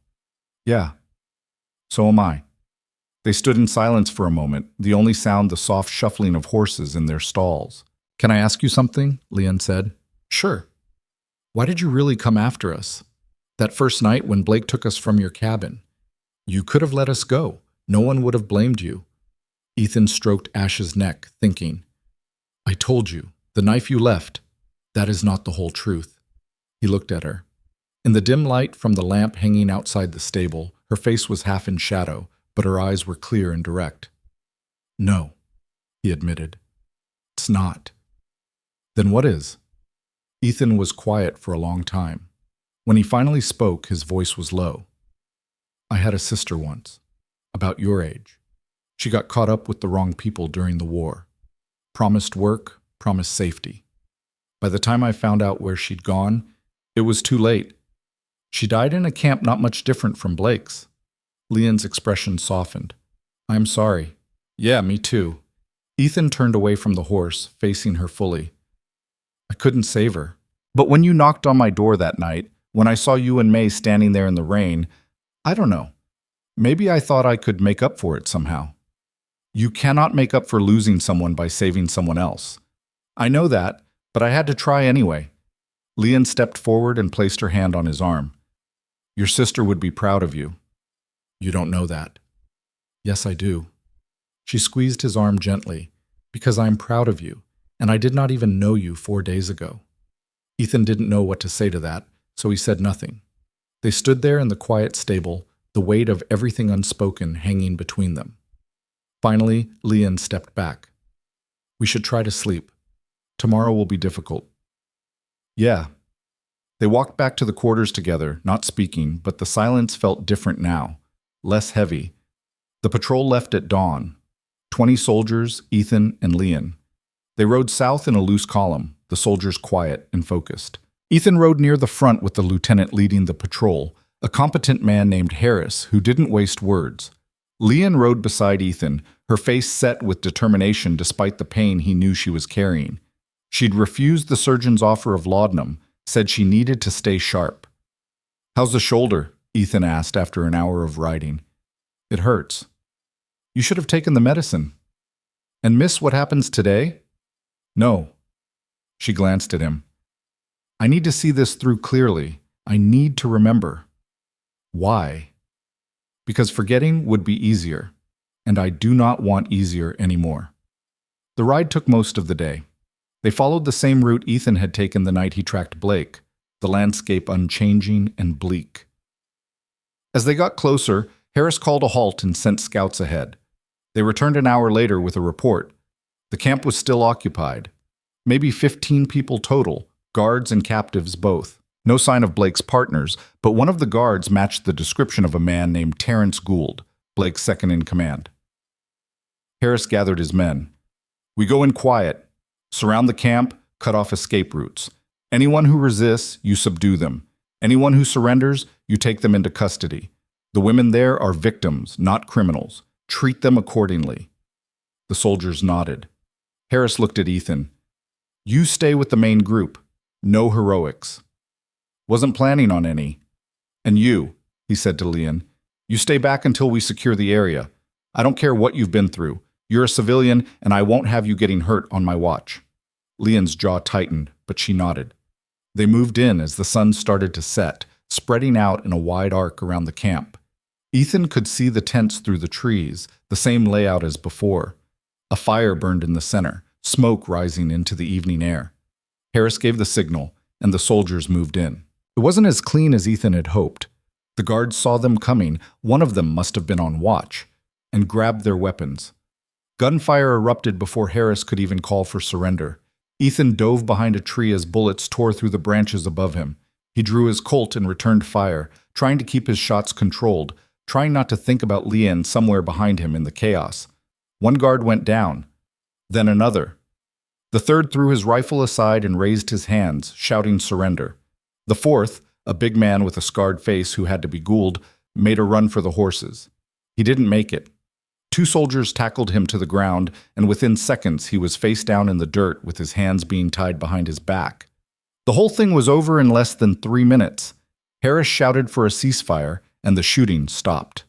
Yeah. So am I. They stood in silence for a moment, the only sound the soft shuffling of horses in their stalls. Can I ask you something? Leanne said. Sure. Why did you really come after us? That first night when Blake took us from your cabin. You could have let us go. No one would have blamed you. Ethan stroked Ash's neck, thinking, I told you, the knife you left, that is not the whole truth. He looked at her. In the dim light from the lamp hanging outside the stable, her face was half in shadow, but her eyes were clear and direct. No, he admitted. It's not. Then what is? Ethan was quiet for a long time. When he finally spoke, his voice was low. I had a sister once, about your age. She got caught up with the wrong people during the war. Promised work, promised safety. By the time I found out where she'd gone, it was too late. She died in a camp not much different from Blake's. Leanne's expression softened. I'm sorry. Yeah, me too. Ethan turned away from the horse, facing her fully. I couldn't save her. But when you knocked on my door that night, when I saw you and May standing there in the rain, I don't know. Maybe I thought I could make up for it somehow. You cannot make up for losing someone by saving someone else. I know that, but I had to try anyway. Leanne stepped forward and placed her hand on his arm. Your sister would be proud of you. You don't know that. Yes, I do. She squeezed his arm gently. Because I am proud of you, and I did not even know you 4 days ago. Ethan didn't know what to say to that, so he said nothing. They stood there in the quiet stable, the weight of everything unspoken hanging between them. Finally, Leon stepped back. "We should try to sleep. Tomorrow will be difficult." "Yeah." They walked back to the quarters together, not speaking, but the silence felt different now, less heavy. The patrol left at dawn. 20 soldiers, Ethan and Leon. They rode south in a loose column, the soldiers quiet and focused. Ethan rode near the front with the lieutenant leading the patrol, a competent man named Harris who didn't waste words. Leon rode beside Ethan, her face set with determination despite the pain he knew she was carrying. She'd refused the surgeon's offer of laudanum, said she needed to stay sharp. "How's the shoulder?" Ethan asked after an hour of riding. "It hurts." "You should have taken the medicine." "And miss what happens today?" "No." She glanced at him. "I need to see this through clearly. I need to remember." "Why?" "Because forgetting would be easier, and I do not want easier anymore." The ride took most of the day. They followed the same route Ethan had taken the night he tracked Blake, the landscape unchanging and bleak. As they got closer, Harris called a halt and sent scouts ahead. They returned an hour later with a report. The camp was still occupied. Maybe 15 people total, guards and captives both. No sign of Blake's partners, but one of the guards matched the description of a man named Terrence Gould, Blake's second in command. Harris gathered his men. "We go in quiet. Surround the camp, cut off escape routes. Anyone who resists, you subdue them. Anyone who surrenders, you take them into custody. The women there are victims, not criminals. Treat them accordingly." The soldiers nodded. Harris looked at Ethan. "You stay with the main group. No heroics." "Wasn't planning on any." "And you," he said to Leon, "you stay back until we secure the area. I don't care what you've been through. You're a civilian, and I won't have you getting hurt on my watch." Leon's jaw tightened, but she nodded. They moved in as the sun started to set, spreading out in a wide arc around the camp. Ethan could see the tents through the trees, the same layout as before. A fire burned in the center, smoke rising into the evening air. Harris gave the signal, and the soldiers moved in. It wasn't as clean as Ethan had hoped. The guards saw them coming, one of them must have been on watch, and grabbed their weapons. Gunfire erupted before Harris could even call for surrender. Ethan dove behind a tree as bullets tore through the branches above him. He drew his Colt and returned fire, trying to keep his shots controlled, trying not to think about Leon somewhere behind him in the chaos. One guard went down, then another. The third threw his rifle aside and raised his hands, shouting surrender. The fourth, a big man with a scarred face who had to be Gould, made a run for the horses. He didn't make it. 2 soldiers tackled him to the ground, and within seconds he was face down in the dirt with his hands being tied behind his back. The whole thing was over in less than 3 minutes. Harris shouted for a ceasefire, and the shooting stopped.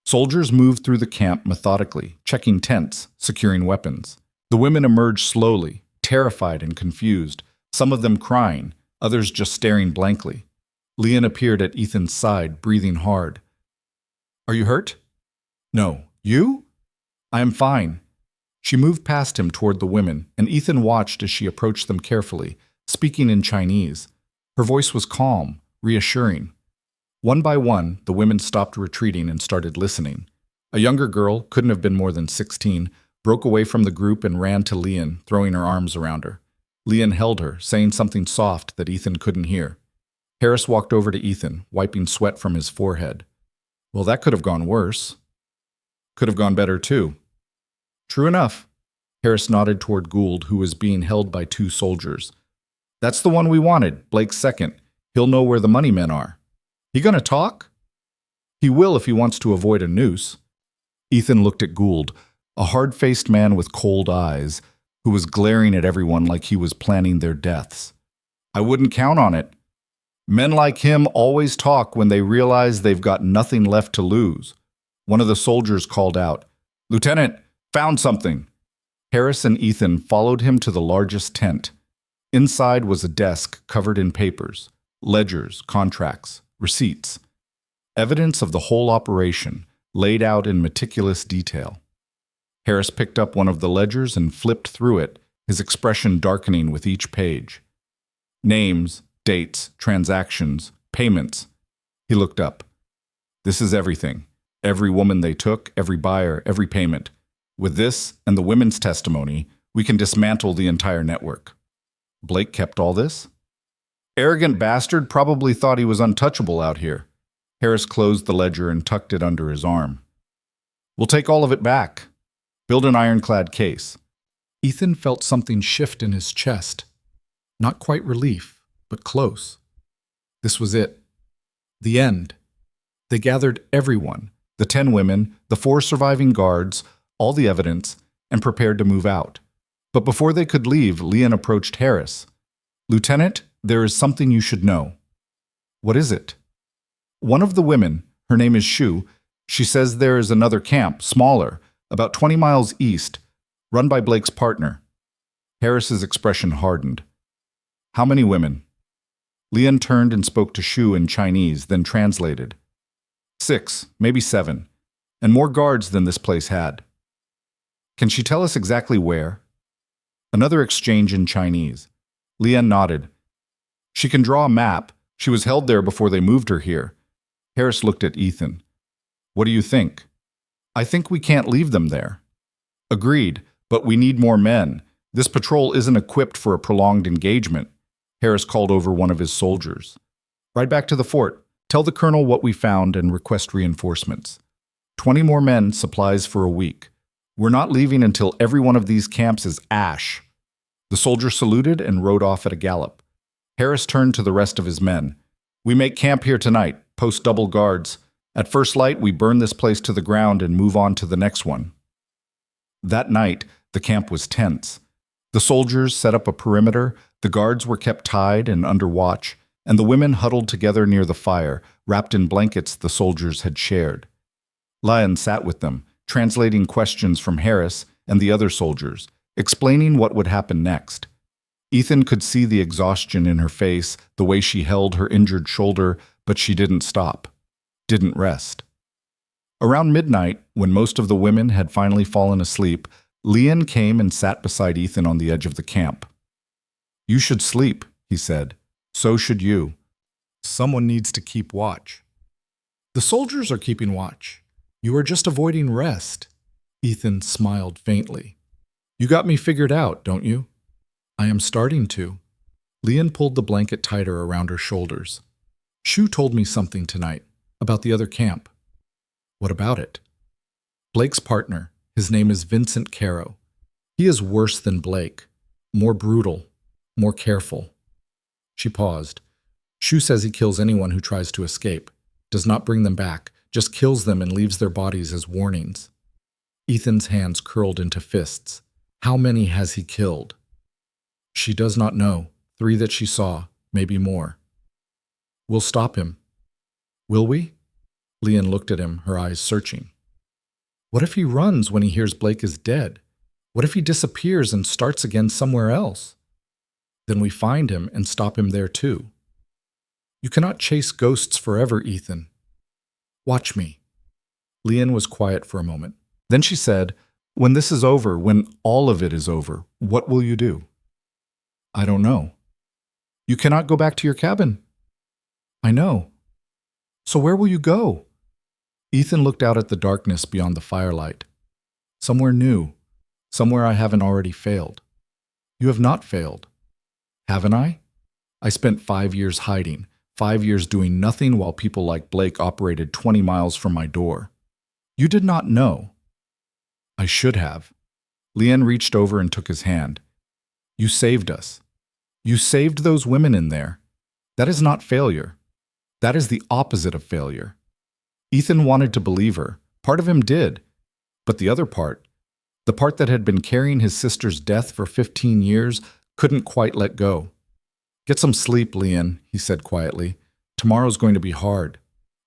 Soldiers moved through the camp methodically, checking tents, securing weapons. The women emerged slowly, terrified and confused, some of them crying, others just staring blankly. Leon appeared at Ethan's side, breathing hard. "Are you hurt?" "No. You?" "I am fine." She moved past him toward the women, and Ethan watched as she approached them carefully, speaking in Chinese. Her voice was calm, reassuring. One by one, the women stopped retreating and started listening. A younger girl, couldn't have been more than 16, broke away from the group and ran to Leon, throwing her arms around her. Leon held her, saying something soft that Ethan couldn't hear. Harris walked over to Ethan, wiping sweat from his forehead. "Well, that could have gone worse." "Could have gone better, too." "True enough." Harris nodded toward Gould, who was being held by 2 soldiers. "That's the one we wanted, Blake's second. He'll know where the money men are." "He gonna talk?" "He will if he wants to avoid a noose." Ethan looked at Gould, a hard-faced man with cold eyes, who was glaring at everyone like he was planning their deaths. "I wouldn't count on it. Men like him always talk when they realize they've got nothing left to lose." One of the soldiers called out, "Lieutenant, found something." Harris and Ethan followed him to the largest tent. Inside was a desk covered in papers, ledgers, contracts, receipts. Evidence of the whole operation, laid out in meticulous detail. Harris picked up one of the ledgers and flipped through it, his expression darkening with each page. Names, dates, transactions, payments. He looked up. This is everything. Every woman they took, every buyer, every payment. With this and the women's testimony, we can dismantle the entire network. Blake kept all this? Arrogant bastard probably thought he was untouchable out here. Harris closed the ledger and tucked it under his arm. We'll take all of it back. Build an ironclad case. Ethan felt something shift in his chest. Not quite relief, but close. This was it. The end. They gathered everyone, the 10 women, the 4 surviving guards, all the evidence, and prepared to move out. But before they could leave, Leon approached Harris. Lieutenant, there is something you should know. What is it? One of the women, her name is Shu, she says there is another camp, smaller, about 20 miles east, run by Blake's partner. Harris's expression hardened. How many women? Leon turned and spoke to Shu in Chinese, then translated. 6, maybe 7, and more guards than this place had. Can she tell us exactly where? Another exchange in Chinese. Leon nodded. She can draw a map. She was held there before they moved her here. Harris looked at Ethan. What do you think? I think we can't leave them there. Agreed, but we need more men. This patrol isn't equipped for a prolonged engagement. Harris called over one of his soldiers. Ride back to the fort. Tell the colonel what we found and request reinforcements. 20 more men, supplies for a week. We're not leaving until every one of these camps is ash. The soldier saluted and rode off at a gallop. Harris turned to the rest of his men. We make camp here tonight, post double guards. At first light, we burn this place to the ground and move on to the next one. That night, the camp was tense. The soldiers set up a perimeter, the guards were kept tied and under watch, and the women huddled together near the fire, wrapped in blankets the soldiers had shared. Lion sat with them, translating questions from Harris and the other soldiers, explaining what would happen next. Ethan could see the exhaustion in her face, the way she held her injured shoulder, but she didn't stop, didn't rest. Around midnight, when most of the women had finally fallen asleep, Leon came and sat beside Ethan on the edge of the camp. You should sleep, he said. So should you. Someone needs to keep watch. The soldiers are keeping watch. You are just avoiding rest. Ethan smiled faintly. You got me figured out, don't you? I am starting to. Leon pulled the blanket tighter around her shoulders. Shu told me something tonight about the other camp. What about it? Blake's partner. His name is Vincent Caro. He is worse than Blake. More brutal. More careful. She paused. Shu says he kills anyone who tries to escape. Does not bring them back. Just kills them and leaves their bodies as warnings. Ethan's hands curled into fists. How many has he killed? She does not know. 3 that she saw, maybe more. We'll stop him. Will we? Leon looked at him, her eyes searching. What if he runs when he hears Blake is dead? What if he disappears and starts again somewhere else? Then we find him and stop him there too. You cannot chase ghosts forever, Ethan. Watch me. Leon was quiet for a moment. Then she said, when this is over, when all of it is over, what will you do? I don't know. You cannot go back to your cabin. I know. So where will you go? Ethan looked out at the darkness beyond the firelight. Somewhere new. Somewhere I haven't already failed. You have not failed. Haven't I? I spent 5 years hiding, 5 years doing nothing while people like Blake operated 20 miles from my door. You did not know. I should have. Leon reached over and took his hand. You saved us. You saved those women in there. That is not failure. That is the opposite of failure. Ethan wanted to believe her. Part of him did. But the other part, the part that had been carrying his sister's death for 15 years, couldn't quite let go. Get some sleep, Leon, he said quietly. Tomorrow's going to be hard.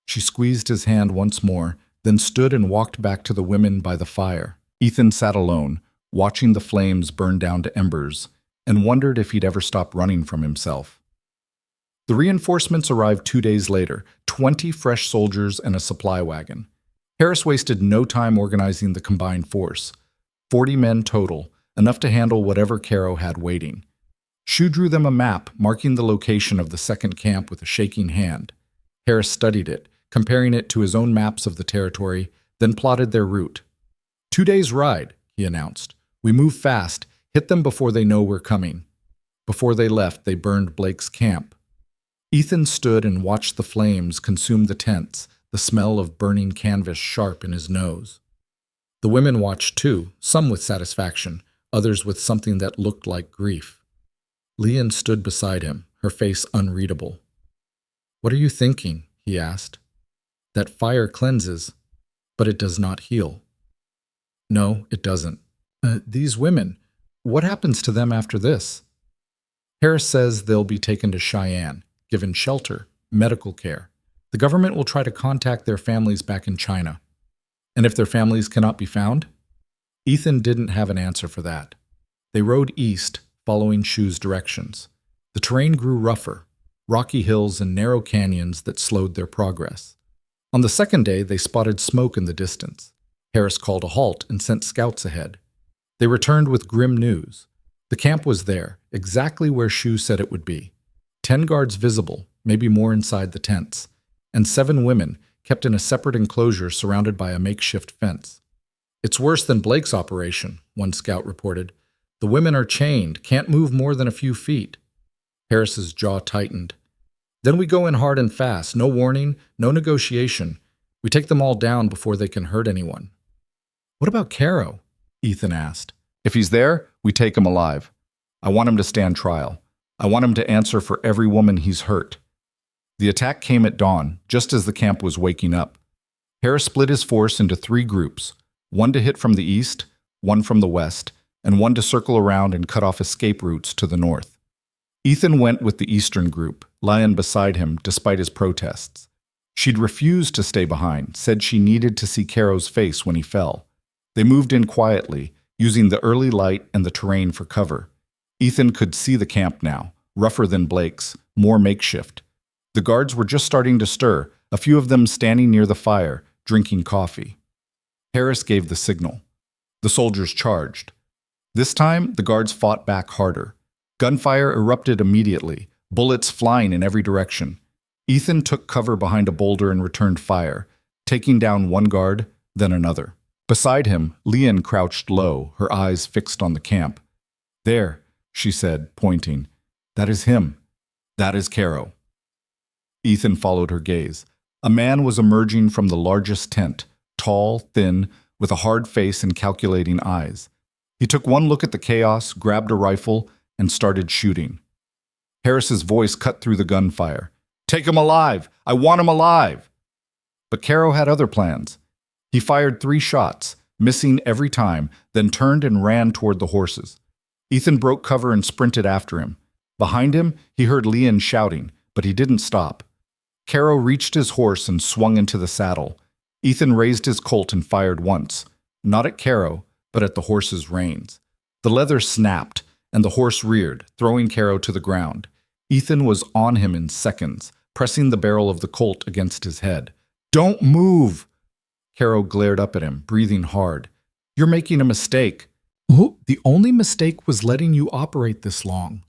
She squeezed his hand once more, then stood and walked back to the women by the fire. Ethan sat alone, watching the flames burn down to embers, and wondered if he'd ever stop running from himself. The reinforcements arrived 2 days later, 20 fresh soldiers and a supply wagon. Harris wasted no time organizing the combined force. 40 men total, enough to handle whatever Caro had waiting. Shu drew them a map marking the location of the second camp with a shaking hand. Harris studied it, comparing it to his own maps of the territory, then plotted their route. 2 days' ride, he announced. We move fast, hit them before they know we're coming. Before they left, they burned Blake's camp. Ethan stood and watched the flames consume the tents, the smell of burning canvas sharp in his nose. The women watched too, some with satisfaction, others with something that looked like grief. Leon stood beside him, her face unreadable. "What are you thinking?" he asked. "That fire cleanses, but it does not heal." "No, it doesn't. These women, what happens to them after this?" Harris says they'll be taken to Cheyenne, given shelter, medical care. The government will try to contact their families back in China. And if their families cannot be found? Ethan didn't have an answer for that. They rode east, following Shu's directions. The terrain grew rougher, rocky hills and narrow canyons that slowed their progress. On the second day, they spotted smoke in the distance. Harris called a halt and sent scouts ahead. They returned with grim news. The camp was there, exactly where Shu said it would be. 10 guards visible, maybe more inside the tents, and 7 women kept in a separate enclosure surrounded by a makeshift fence. "It's worse than Blake's operation," one scout reported. "The women are chained, can't move more than a few feet." Harris's jaw tightened. "Then we go in hard and fast, no warning, no negotiation. We take them all down before they can hurt anyone." "What about Caro?" Ethan asked. "If he's there, we take him alive. I want him to stand trial. I want him to answer for every woman he's hurt." The attack came at dawn, just as the camp was waking up. Harris split his force into 3 groups, one to hit from the east, one from the west, and one to circle around and cut off escape routes to the north. Ethan went with the eastern group, Lion beside him despite his protests. She'd refused to stay behind, said she needed to see Caro's face when he fell. They moved in quietly, using the early light and the terrain for cover. Ethan could see the camp now, rougher than Blake's, more makeshift. The guards were just starting to stir, a few of them standing near the fire, drinking coffee. Harris gave the signal. The soldiers charged. This time, the guards fought back harder. Gunfire erupted immediately, bullets flying in every direction. Ethan took cover behind a boulder and returned fire, taking down one guard, then another. Beside him, Leon crouched low, her eyes fixed on the camp. "There," she said, pointing. "That is him. That is Caro." Ethan followed her gaze. A man was emerging from the largest tent, tall, thin, with a hard face and calculating eyes. He took one look at the chaos, grabbed a rifle, and started shooting. Harris's voice cut through the gunfire. "Take him alive! I want him alive!" But Caro had other plans. He fired 3 shots, missing every time, then turned and ran toward the horses. Ethan broke cover and sprinted after him. Behind him, he heard Leon shouting, but he didn't stop. Caro reached his horse and swung into the saddle. Ethan raised his Colt and fired once, not at Caro, but at the horse's reins. The leather snapped, and the horse reared, throwing Caro to the ground. Ethan was on him in seconds, pressing the barrel of the Colt against his head. "Don't move!" Caro glared up at him, breathing hard. "You're making a mistake." "Oh, the only mistake was letting you operate this long.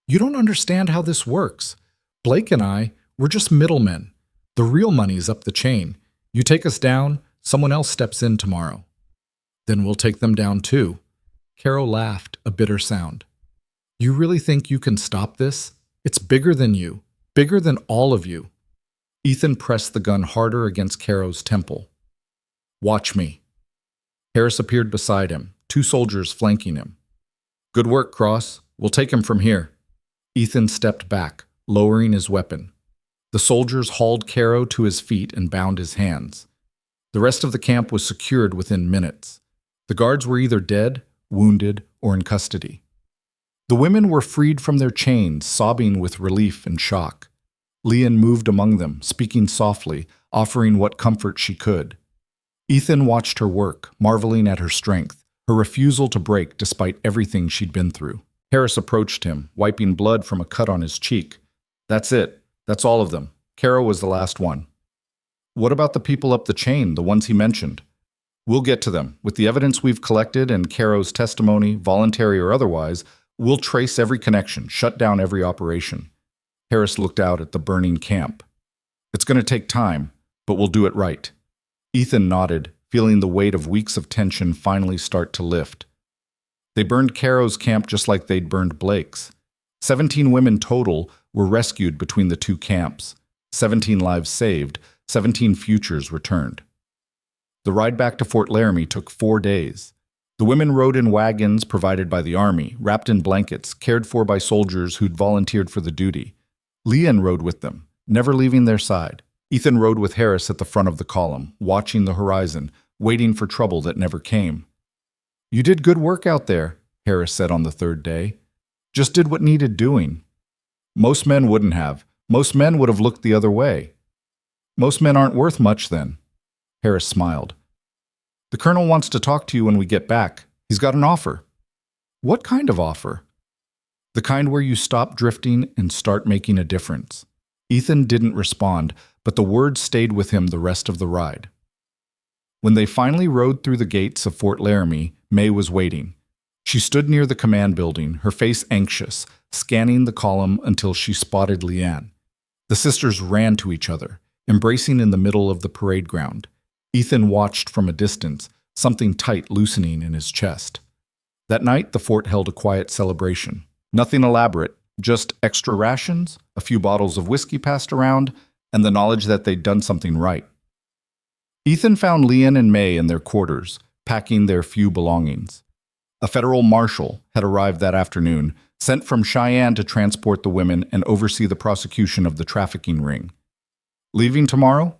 You don't understand how this works. Blake and I, we're just middlemen. The real money's up the chain. You take us down, someone else steps in tomorrow." "Then we'll take them down too." Caro laughed, a bitter sound. "You really think you can stop this? It's bigger than you, bigger than all of you." Ethan pressed the gun harder against Caro's temple. "Watch me." Harris appeared beside him, 2 soldiers flanking him. "Good work, Cross. We'll take him from here." Ethan stepped back, lowering his weapon. The soldiers hauled Caro to his feet and bound his hands. The rest of the camp was secured within minutes. The guards were either dead, wounded, or in custody. The women were freed from their chains, sobbing with relief and shock. Leon moved among them, speaking softly, offering what comfort she could. Ethan watched her work, marveling at her strength, her refusal to break despite everything she'd been through. Harris approached him, wiping blood from a cut on his cheek. "That's it. That's all of them. Caro was the last one." "What about the people up the chain, the ones he mentioned?" "We'll get to them. With the evidence we've collected and Caro's testimony, voluntary or otherwise, we'll trace every connection, shut down every operation." Harris looked out at the burning camp. It's going to take time, but we'll do it right. Ethan nodded, feeling the weight of weeks of tension finally start to lift. They burned Caro's camp just like they'd burned Blake's. 17 women total were rescued between the two camps. 17 lives saved, 17 futures returned. The ride back to Fort Laramie took 4 days. The women rode in wagons provided by the Army, wrapped in blankets, cared for by soldiers who'd volunteered for the duty. Leanne rode with them, never leaving their side. Ethan rode with Harris at the front of the column, watching the horizon, waiting for trouble that never came. "You did good work out there," Harris said on the 3rd day. "Just did what needed doing." "Most men wouldn't have. Most men would have looked the other way." "Most men aren't worth much then." Harris smiled. "The colonel wants to talk to you when we get back. He's got an offer." "What kind of offer?" "The kind where you stop drifting and start making a difference." Ethan didn't respond, but the words stayed with him the rest of the ride. When they finally rode through the gates of Fort Laramie, May was waiting. She stood near the command building, her face anxious, scanning the column until she spotted Leanne. The sisters ran to each other, embracing in the middle of the parade ground. Ethan watched from a distance, something tight loosening in his chest. That night, the fort held a quiet celebration. Nothing elaborate, just extra rations, a few bottles of whiskey passed around, and the knowledge that they'd done something right. Ethan found Leanne and May in their quarters, packing their few belongings. A federal marshal had arrived that afternoon, sent from Cheyenne to transport the women and oversee the prosecution of the trafficking ring. "Leaving tomorrow?"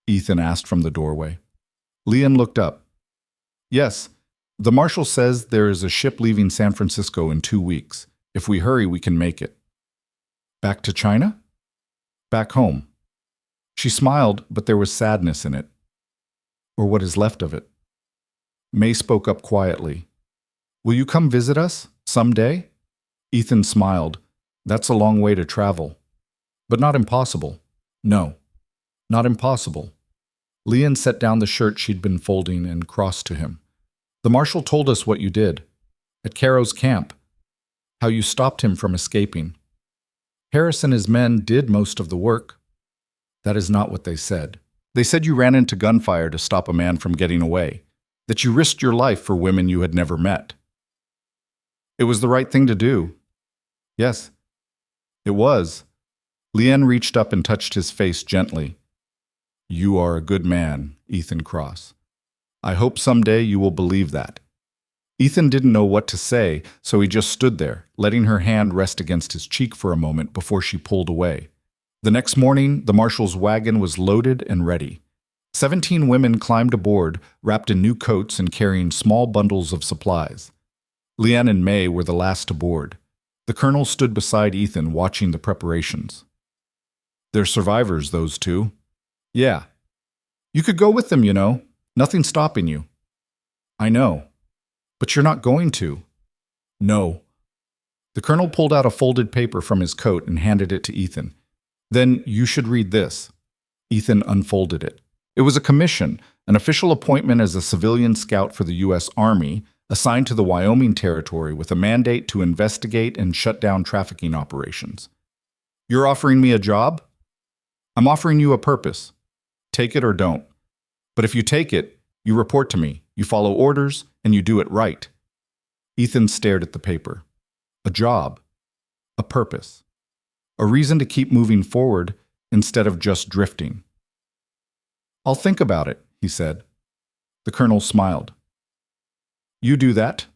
Ethan asked from the doorway. Leanne looked up. "Yes, the marshal says there is a ship leaving San Francisco in 2 weeks. If we hurry, we can make it." "Back to China?" "Back home." She smiled, but there was sadness in it. "Or what is left of it." May spoke up quietly. "Will you come visit us, someday?" Ethan smiled. "That's a long way to travel." "But not impossible." "No, not impossible." Leanne set down the shirt she'd been folding and crossed to him. "The marshal told us what you did. At Caro's camp. How you stopped him from escaping. Harris and his men did most of the work." "That is not what they said. They said you ran into gunfire to stop a man from getting away. That you risked your life for women you had never met." "It was the right thing to do." "Yes, it was." Leanne reached up and touched his face gently. "You are a good man, Ethan Cross. I hope someday you will believe that." Ethan didn't know what to say, so he just stood there, letting her hand rest against his cheek for a moment before she pulled away. The next morning, the marshal's wagon was loaded and ready. 17 women climbed aboard, wrapped in new coats and carrying small bundles of supplies. Leanne and May were the last aboard. The colonel stood beside Ethan, watching the preparations. "They're survivors, those two." "Yeah. You could go with them, you know. Nothing's stopping you." "I know. But you're not going to." "No." The colonel pulled out a folded paper from his coat and handed it to Ethan. "Then you should read this." Ethan unfolded it. It was a commission, an official appointment as a civilian scout for the U.S. Army, assigned to the Wyoming Territory with a mandate to investigate and shut down trafficking operations. "You're offering me a job? I'm offering you a purpose. Take it or don't. But if you take it, you report to me, you follow orders, and you do it right." Ethan stared at the paper. A job. A purpose. A reason to keep moving forward instead of just drifting. "I'll think about it," he said. The colonel smiled. "You do that?"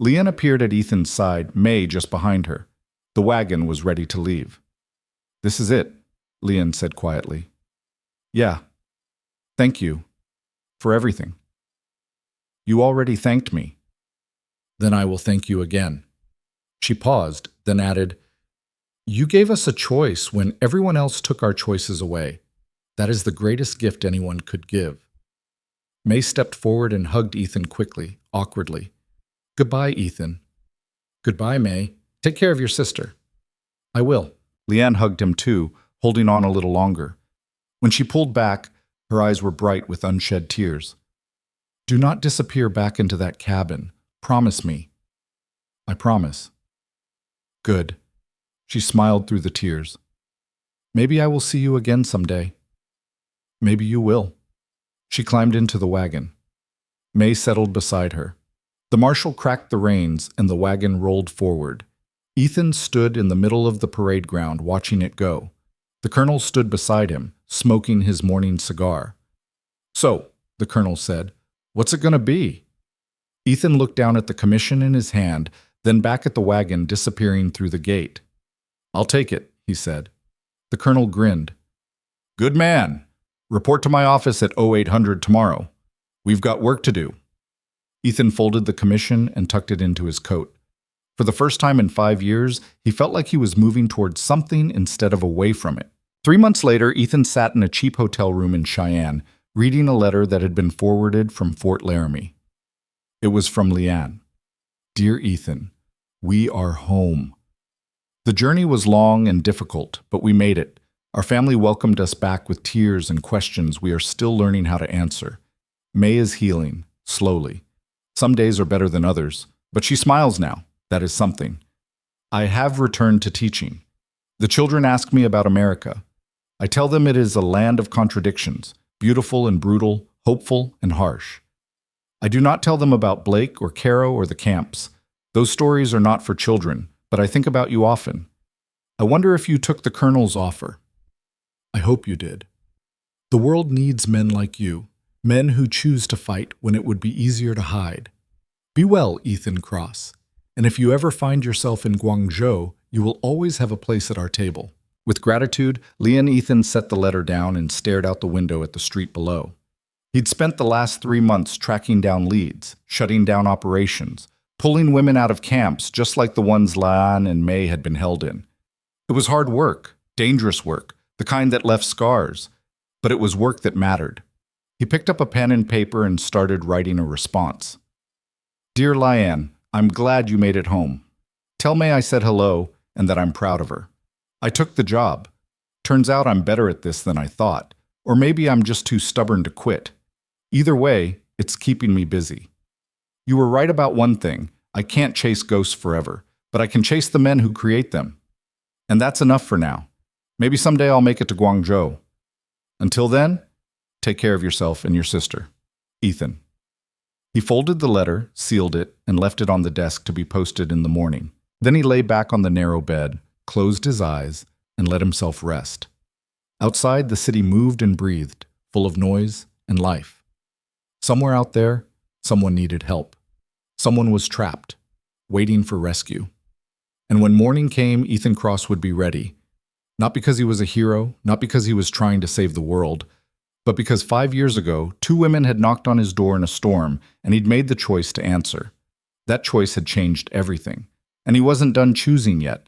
Leanne appeared at Ethan's side, May just behind her. The wagon was ready to leave. "This is it," Leanne said quietly. "Yeah. Thank you. For everything." "You already thanked me." "Then I will thank you again." She paused, then added, "You gave us a choice when everyone else took our choices away. That is the greatest gift anyone could give." May stepped forward and hugged Ethan quickly, awkwardly. "Goodbye, Ethan." "Goodbye, May. Take care of your sister." "I will." Leanne hugged him too, holding on a little longer. When she pulled back, her eyes were bright with unshed tears. "Do not disappear back into that cabin. Promise me." "I promise." "Good." She smiled through the tears. Maybe I will see you again someday. Maybe you will. She climbed into the wagon. May settled beside her. The marshal cracked the reins and the wagon rolled forward. Ethan stood in the middle of the parade ground watching it go. The colonel stood beside him, smoking his morning cigar. "So," the colonel said, "what's it going to be?" Ethan looked down at the commission in his hand, then back at the wagon disappearing through the gate. "I'll take it," he said. The colonel grinned. "Good man. Report to my office at 0800 tomorrow. We've got work to do." Ethan folded the commission and tucked it into his coat. For the first time in 5 years, he felt like he was moving towards something instead of away from it. 3 months later, Ethan sat in a cheap hotel room in Cheyenne, reading a letter that had been forwarded from Fort Laramie. It was from Leanne. "Dear Ethan, we are home." The journey was long and difficult, but we made it. Our family welcomed us back with tears and questions we are still learning how to answer. May is healing, slowly. Some days are better than others, but she smiles now. That is something. I have returned to teaching. The children ask me about America. I tell them it is a land of contradictions, beautiful and brutal, hopeful and harsh. I do not tell them about Blake or Caro or the camps. Those stories are not for children, but I think about you often. I wonder if you took the colonel's offer. I hope you did. The world needs men like you, men who choose to fight when it would be easier to hide. Be well, Ethan Cross. And if you ever find yourself in Guangzhou, you will always have a place at our table. With gratitude, Leah and Ethan set the letter down and stared out the window at the street below. He'd spent the last 3 months tracking down leads, shutting down operations, pulling women out of camps just like the ones Leanne and May had been held in. It was hard work, dangerous work, the kind that left scars, but it was work that mattered. He picked up a pen and paper and started writing a response. Dear Leanne, I'm glad you made it home. Tell May I said hello and that I'm proud of her. I took the job. Turns out I'm better at this than I thought, or maybe I'm just too stubborn to quit. Either way, it's keeping me busy. You were right about one thing. I can't chase ghosts forever, but I can chase the men who create them. And that's enough for now. Maybe someday I'll make it to Guangzhou. Until then, take care of yourself and your sister. Ethan. He folded the letter, sealed it, and left it on the desk to be posted in the morning. Then he lay back on the narrow bed, closed his eyes, and let himself rest. Outside, the city moved and breathed, full of noise and life. Somewhere out there, someone needed help. Someone was trapped, waiting for rescue. And when morning came, Ethan Cross would be ready. Not because he was a hero, not because he was trying to save the world, but because 5 years ago, 2 women had knocked on his door in a storm, and he'd made the choice to answer. That choice had changed everything, and he wasn't done choosing yet.